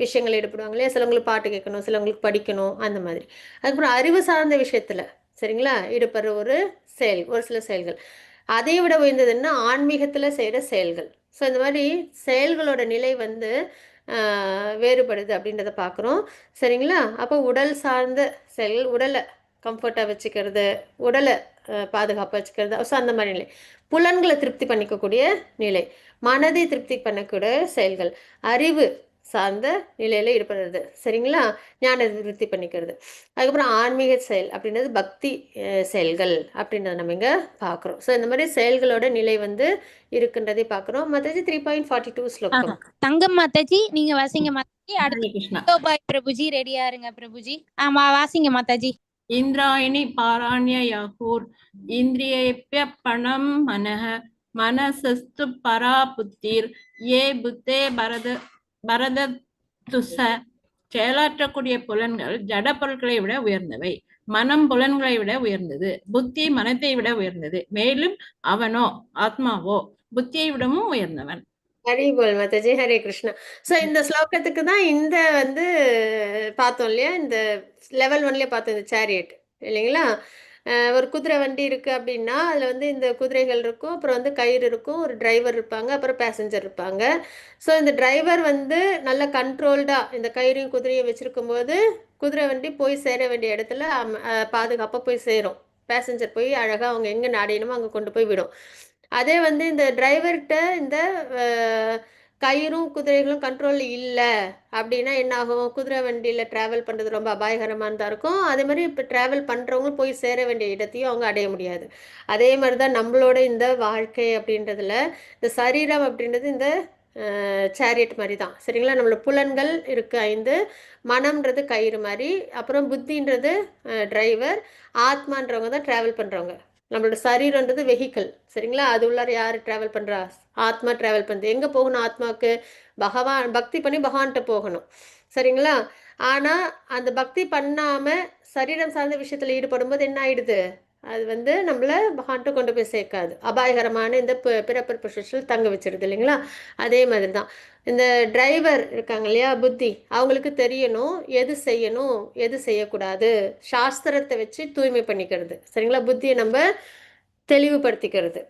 [SPEAKER 2] விஷயங்கள் ஈடுபடுவாங்க இல்லையா, சிலவங்களுக்கு பாட்டு கேட்கணும், சிலவங்களுக்கு படிக்கணும், அந்த மாதிரி. அதுக்கப்புறம் அறிவு சார்ந்த விஷயத்தில், சரிங்களா, ஈடுபடுற ஒரு சில செயல்கள். அதை விட உயர்ந்ததுன்னா ஆன்மீகத்தில் செய்கிற செயல்கள். ஸோ இந்த மாதிரி செயல்களோட நிலை வந்து வேறுபடுது அப்படின்றத பார்க்குறோம், சரிங்களா? அப்போ உடல் சார்ந்த செயல்கள், உடலை கம்ஃபர்ட்டாக வச்சுக்கிறது, உடலை பாதுகாப்பாக வச்சுக்கிறது. ஸோ அந்த மாதிரி நிலை. புலன்களை திருப்தி பண்ணிக்கக்கூடிய நிலை, மனதை திருப்தி பண்ணக்கூடிய செயல்கள், அறிவு சார்ந்த நிலையில் ஈடுபடுறது. சரிங்களா? ஞான விருத்தி பண்ணிக்கிறது. அதுக்கப்புறம் ஆன்மீக செயல் அப்படின்றது பக்தி செயல்கள் அப்படின்றத நம்ம இங்கே பார்க்குறோம். ஸோ இந்த மாதிரி செயல்களோட நிலை வந்து இருக்குன்றதை பார்க்குறோம். மாதாஜி 3.42 ஸ்லோகம்.
[SPEAKER 1] தங்கம் மாதாஜி நீங்க வாசிங்க மாதாஜி.
[SPEAKER 7] ஹரே
[SPEAKER 1] அடுத்து
[SPEAKER 7] கிருஷ்ணா.
[SPEAKER 1] பாய் பிரபுஜி ரெடியா இருங்க பிரபுஜி. வாசிங்க மாதாஜி.
[SPEAKER 7] இந்திராயணி பாராண்ய யாகூர் இந்திரியேப்ய பணம் மனஹ மனசஸ்து பரா புத்திர் ஏ புத்தே பரதத்துச. செயலாற்றக்கூடிய புலன்கள் ஜட பொருட்களை விட உயர்ந்தவை, மனம் புலன்களை விட உயர்ந்தது, புத்தி மனத்தை விட உயர்ந்தது, மேலும் அவனோ ஆத்மாவோ புத்தியை விடவும் உயர்ந்தவன்.
[SPEAKER 2] ஹரி போல் மாதாஜி. ஹரே கிருஷ்ணா. ஸோ இந்த ஸ்லோகத்துக்கு தான் இந்த வந்து பார்த்தோம் இல்லையா, இந்த லெவல் 1லேயே பார்த்தோம், இந்த சேரியட் இல்லைங்களா. ஒரு குதிரை வண்டி இருக்குது அப்படின்னா அதில் வந்து இந்த குதிரைகள் இருக்கும், அப்புறம் வந்து கயிறு இருக்கும், ஒரு டிரைவர் இருப்பாங்க, அப்புறம் பேசஞ்சர் இருப்பாங்க. ஸோ இந்த டிரைவர் வந்து நல்ல கண்ட்ரோல்டாக இந்த கயிறையும் குதிரையும் வச்சுருக்கும் போது குதிரை வண்டி போய் சேர வேண்டிய இடத்துல பாதுகாப்பாக போய் சேரும். பேசஞ்சர் போய் அழகாக அவங்க எங்கே நாடியணுமோ அங்கே கொண்டு போய் விடும். அதே வந்து இந்த டிரைவர்கிட்ட இந்த கயிறும் குதிரைகளும் கண்ட்ரோல் இல்லை அப்படின்னா என்ன ஆகும்? குதிரை வண்டியில் ட்ராவல் பண்ணுறது ரொம்ப அபாயகரமானதாக இருக்கும். அதே மாதிரி இப்போ ட்ராவல் பண்ணுறவங்களும் போய் சேர வேண்டிய இடத்தையும் அவங்க அடைய முடியாது. அதே மாதிரி தான் நம்மளோட இந்த வாழ்க்கை அப்படின்றதுல இந்த சரீரம் அப்படின்றது இந்த சேரியட் மாதிரி தான். சரிங்களா? நம்மளோட புலன்கள் இருக்குது 5, மனம்ன்றது கயிறு மாதிரி, அப்புறம் புத்தின்றது டிரைவர், ஆத்மான்றவங்க தான் ட்ராவல் பண்ணுறவங்க. நம்மளோட சரீரன்றது வெஹிக்கிள். சரிங்களா? அது உள்ளார யார் ட்ராவல் பண்ணுறா? ஆத்மா ட்ராவல் பண்ணுது. எங்கே போகணும் ஆத்மாவுக்கு? பக்தி பண்ணி பகவான்கிட்ட போகணும். சரிங்களா? ஆனால் அந்த பக்தி பண்ணாமல் சரீரம் சார்ந்த விஷயத்தில் ஈடுபடும் போது என்ன ஆயிடுது? அது வந்து நம்மளை பகவான்கிட்ட கொண்டு போய் சேர்க்காது, அபாயகரமான இந்த பிறப்பு பொசிஷனில் தங்க வச்சிருது இல்லைங்களா. அதே மாதிரி தான் இந்த டிரைவர் இருக்காங்க இல்லையா, புத்தி, அவங்களுக்கு தெரியணும் எது செய்யணும் எது செய்யக்கூடாது, சாஸ்திரத்தை வச்சு தூய்மை பண்ணிக்கிறது. சரிங்களா? புத்தியை நம்ம தெளிவுபடுத்திக்கிறது.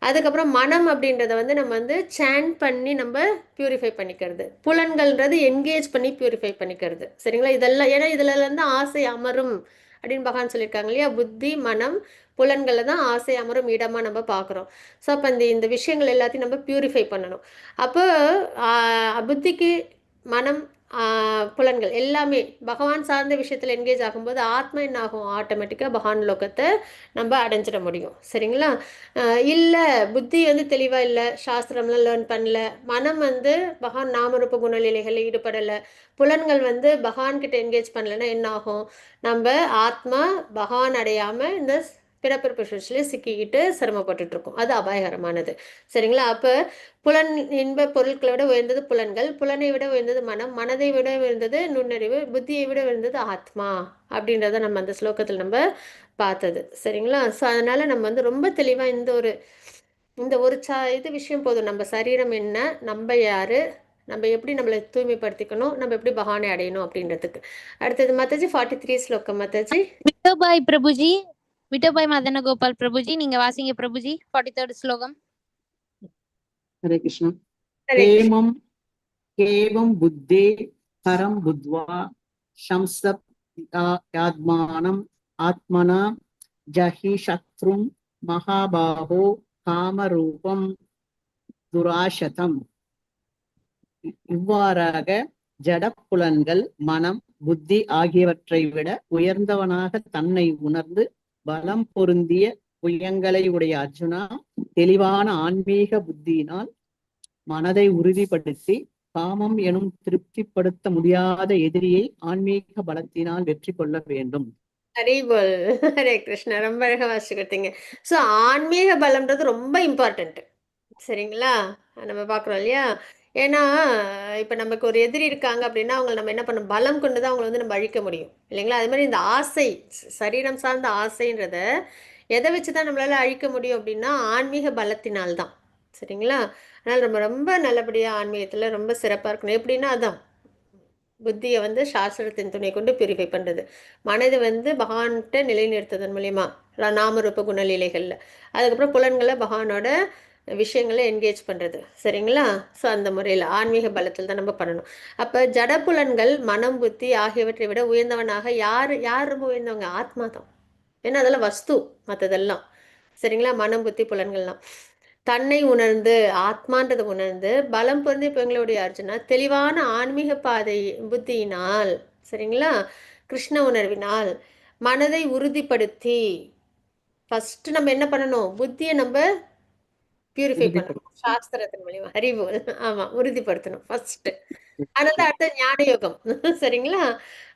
[SPEAKER 2] அதுக்கப்புறம் மனம் அப்படின்றத வந்து நம்ம வந்து சாண்ட் பண்ணி நம்ம பியூரிஃபை பண்ணிக்கிறது. புலன்கள்ன்றது என்கேஜ் பண்ணி பியூரிஃபை பண்ணிக்கிறது. சரிங்களா? இதெல்லாம் ஏன்னா இதுல இருந்து ஆசை அமரும் அப்படின்னு பகவான் சொல்லியிருக்காங்க இல்லையா. புத்தி மனம் புலன்களில் தான் ஆசை அமரும் இடமா நம்ம பார்க்குறோம். ஸோ அப்போ இந்த விஷயங்கள் எல்லாத்தையும் நம்ம பியூரிஃபை பண்ணணும். அப்போ புத்திக்கு மனம் புலன்கள் எல்லாமே பகவான் சார்ந்த விஷயத்தில் என்கேஜ் ஆகும்போது ஆத்மா என்ன ஆகும்? ஆட்டோமேட்டிக்காக பகவான் லோகத்தை நம்ம அடைஞ்சிட முடியும். சரிங்களா? இல்லை புத்தி வந்து தெளிவாக இல்லை, சாஸ்திரம்லாம் லேர்ன் பண்ணல, மனம் வந்து பகவான் நாமரூப குணநிலைகளில் ஈடுபடலை, புலன்கள் வந்து பகவான்கிட்ட என்கேஜ் பண்ணலைன்னா என்ன ஆகும்? நம்ம ஆத்மா பகவான் அடையாமல் இந்த பிறப்பிறப்பு சுழற்சியிலே சிக்கிக்கிட்டு சிரமப்பட்டுருக்கோம். அது அபாயகரமானது. சரிங்களா? அப்போ புலன் இன்ப பொருட்களை விட உயர்ந்தது புலன்கள், புலனை விட உயர்ந்தது மனம், மனதை விட உயர்ந்தது நுண்ணறிவு, புத்தியை விட உயர்ந்தது ஆத்மா அப்படின்றத நம்ம அந்த ஸ்லோகத்தில் நம்ம பார்த்தது. சரிங்களா? ஸோ அதனால் நம்ம வந்து ரொம்ப தெளிவாக இந்த ஒரு இது விஷயம் போதும். நம்ம சரீரம் என்ன, நம்ம யார், நம்ம எப்படி நம்மளை தூய்மைப்படுத்திக்கணும், நம்ம எப்படி பகவானை அடையணும் அப்படின்றதுக்கு. அடுத்தது மாதாஜி 43 ஸ்லோகம். மாதாஜி.
[SPEAKER 1] விட்டோபாய் பிரபுஜி, விட்டோபாய் மதன கோபால் பிரபுஜி நீங்க வாசிங்க பிரபுஜி. 43rd ஸ்லோகம்.
[SPEAKER 9] ஹரே கிருஷ்ணா.
[SPEAKER 2] ஹரே கிருஷ்ணா.
[SPEAKER 9] கேவம் புத்தே பரம் புத்வா சம்சப் யாத்மானம் ஆத்மனா ஜஹி சத்ரும் மகாபாஹோ காமரூபம் துராசதம். இவ்வாறாக ஜடப்புலன்கள் மனம் புத்தி ஆகியவற்றை விட உயர்ந்தவனாக தன்னை உணர்ந்து பலம் பொருந்திய புயங்களை உடைய அர்ஜுனா, தெளிவான ஆன்மீக புத்தியினால் மனதை உறுதிப்படுத்தி காமம் எனும் திருப்திப்படுத்த முடியாத எதிரியை ஆன்மீக பலத்தினால் வெற்றி கொள்ள வேண்டும்.
[SPEAKER 2] ஹரிபோல். ஹரே கிருஷ்ணா. ரொம்ப அழகாக வாசிச்சு கொடுத்தீங்க. ஸோ ஆன்மீக பலம்ன்றது ரொம்ப இம்பார்ட்டண்ட்டு. சரிங்களா? நம்ம பார்க்குறோம் இல்லையா. ஏன்னா இப்போ நமக்கு ஒரு எதிரி இருக்காங்க அப்படின்னா அவங்களை நம்ம என்ன பண்ணணும்? பலம் கொண்டு தான் அவங்களை வந்து நம்ம அழிக்க முடியும் இல்லைங்களா. அது மாதிரி இந்த ஆசை, சரீரம் சார்ந்த ஆசைன்றத எதை வச்சு தான் நம்மளால அழிக்க முடியும் அப்படின்னா ஆன்மீக பலத்தினால்தான். சரிங்களா? அதனால் நம்ம ரொம்ப நல்லபடியாக ஆன்மீகத்தில் ரொம்ப சிறப்பாக இருக்கணும். எப்படின்னா அதான் புத்தியை வந்து சாஸ்திரத்தின் துணை கொண்டு பியூரிஃபை பண்ணுறது, மனதை வந்து பகவான்கிட்ட நிலைநிறுத்துவதன் மூலிமா நாமரூப குணலீலைகளில், அதுக்கப்புறம் புலன்களை பகவானோட விஷயங்களை என்கேஜ் பண்ணுறது. சரிங்களா? ஸோ அந்த முறையில் ஆன்மீக பலத்தில் தான் நம்ம பண்ணணும். அப்போ ஜடப்புலன்கள் மனம் புத்தி ஆகியவற்றை விட உயர்ந்தவனாக யார் ரொம்ப உயர்ந்தவங்க? ஆத்மா தான். ஏன்னா அதெல்லாம் வஸ்து, மற்றதெல்லாம் சரிங்களா, மனம் புத்தி புலன்கள்லாம். தன்னை உணர்ந்து ஆத்மான்றதை உணர்ந்து பலம் பொருந்தி இப்போ எங்களுடைய அர்ஜுனா தெளிவான ஆன்மீக பாதை புத்தியினால் சரிங்களா, கிருஷ்ண உணர்வினால் மனதை உறுதிப்படுத்தி ஃபர்ஸ்ட் நம்ம என்ன பண்ணணும், புத்தியை நம்ம பியூரிஃபை பண்ணணும் சாஸ்திரத்தின் மூலியமா, அறிவு ஆமா உறுதிப்படுத்தணும் ஃபர்ஸ்ட். அதனால அடுத்தது ஞான யோகம் சரிங்களா.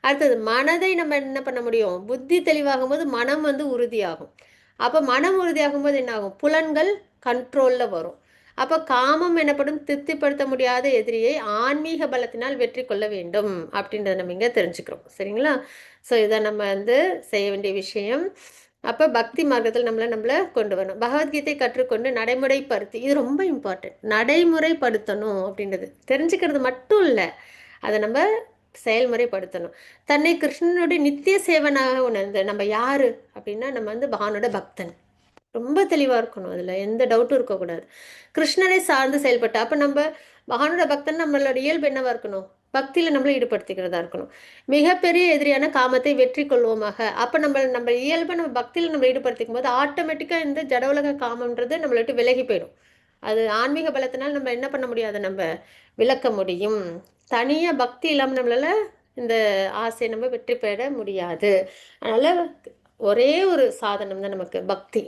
[SPEAKER 2] அடுத்தது மனதை நம்ம என்ன பண்ண முடியும், புத்தி தெளிவாகும் போது மனம் வந்து உறுதியாகும். அப்ப மனம் உறுதியாகும் போது என்ன ஆகும், புலன்கள் கண்ட்ரோல்ல வரும். அப்ப காமம் எனப்படும் திருப்திப்படுத்த முடியாத எதிரியை ஆன்மீக பலத்தினால் வெற்றி கொள்ள வேண்டும் அப்படின்றத நம்ம இங்க தெரிஞ்சுக்கிறோம் சரிங்களா. ஸோ இதான் நம்ம வந்து செய்ய வேண்டிய விஷயம். அப்போ பக்தி மார்க்கத்தில் நம்மளை கொண்டு வரணும். பகவத்கீதை கற்றுக்கொண்டு நடைமுறைப்படுத்தி, இது ரொம்ப இம்பார்ட்டன்ட், நடைமுறைப்படுத்தணும் அப்படின்றது. தெரிஞ்சுக்கிறது மட்டும் இல்லை, அதை நம்ம செயல்முறைப்படுத்தணும். தன்னை கிருஷ்ணனுடைய நித்திய சேவனாக உணர்ந்து நம்ம யாரு அப்படின்னா நம்ம வந்து பகவானோட பக்தன். ரொம்ப தெளிவாக இருக்கணும், அதில் எந்த டவுட்டும் இருக்கக்கூடாது. கிருஷ்ணனை சார்ந்து செயல்பட்டு அப்போ நம்ம பகவானோட பக்தன் நம்மளோட இயல்பு என்னவா இருக்கணும், பக்தியில் நம்மளை ஈடுபடுத்திக்கிறதா இருக்கணும். மிகப்பெரிய எதிரியான காமத்தை வெற்றி கொள்வோமாக. அப்போ நம்ம இயல்பை நம்ம பக்தியில் நம்ம ஈடுபடுத்திக்கும் போது ஆட்டோமேட்டிக்காக இந்த ஜட உலக காமன்றது நம்மளை விட்டு விலகி போயிடும். அது ஆன்மீக பலத்தினால் நம்ம என்ன பண்ண முடியாது, நம்ம விளக்க முடியும். தனியாக பக்தி இல்லாமல் நம்மளால இந்த ஆசையை நம்ம வெற்றி பெற முடியாது. அதனால் ஒரே ஒரு சாதனம் தான் நமக்கு பக்தி.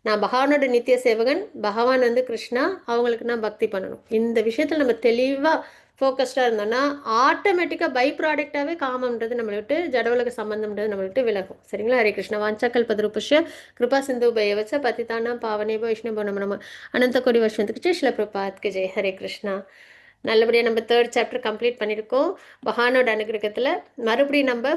[SPEAKER 2] நான் பகவானோட நித்திய சேவகன், பகவான் வந்து கிருஷ்ணா, அவங்களுக்கு நான் பக்தி பண்ணணும். இந்த விஷயத்தில் நம்ம தெளிவாக ஃபோக்கஸ்டாக இருந்தோம்னா ஆட்டோமேட்டிக்காக பை ப்ராடக்டாகவே காமன்றது நம்மளை விட்டு, ஜடவுலக சம்பந்தம்ன்றது நம்மளை விட்டு விலகும் சரிங்களா. ஹரே கிருஷ்ணா. வாஞ்சக்கல் பத்ருபுஷ்ய கிருபா சிந்து பயவச்ச பத்திதானா பாவனேப வைஷ்ணவ நம அனந்த கோடி வருஷத்துக்கு ஜெய் ஸ்ரீல பிரபாத்க்கு ஜெய். ஹரே கிருஷ்ணா. நல்லபடியாக நம்ம 3rd சாப்டர் கம்ப்ளீட் பண்ணியிருக்கோம். பகவானோட அனுகிரகத்தில் மறுபடியும் நம்ம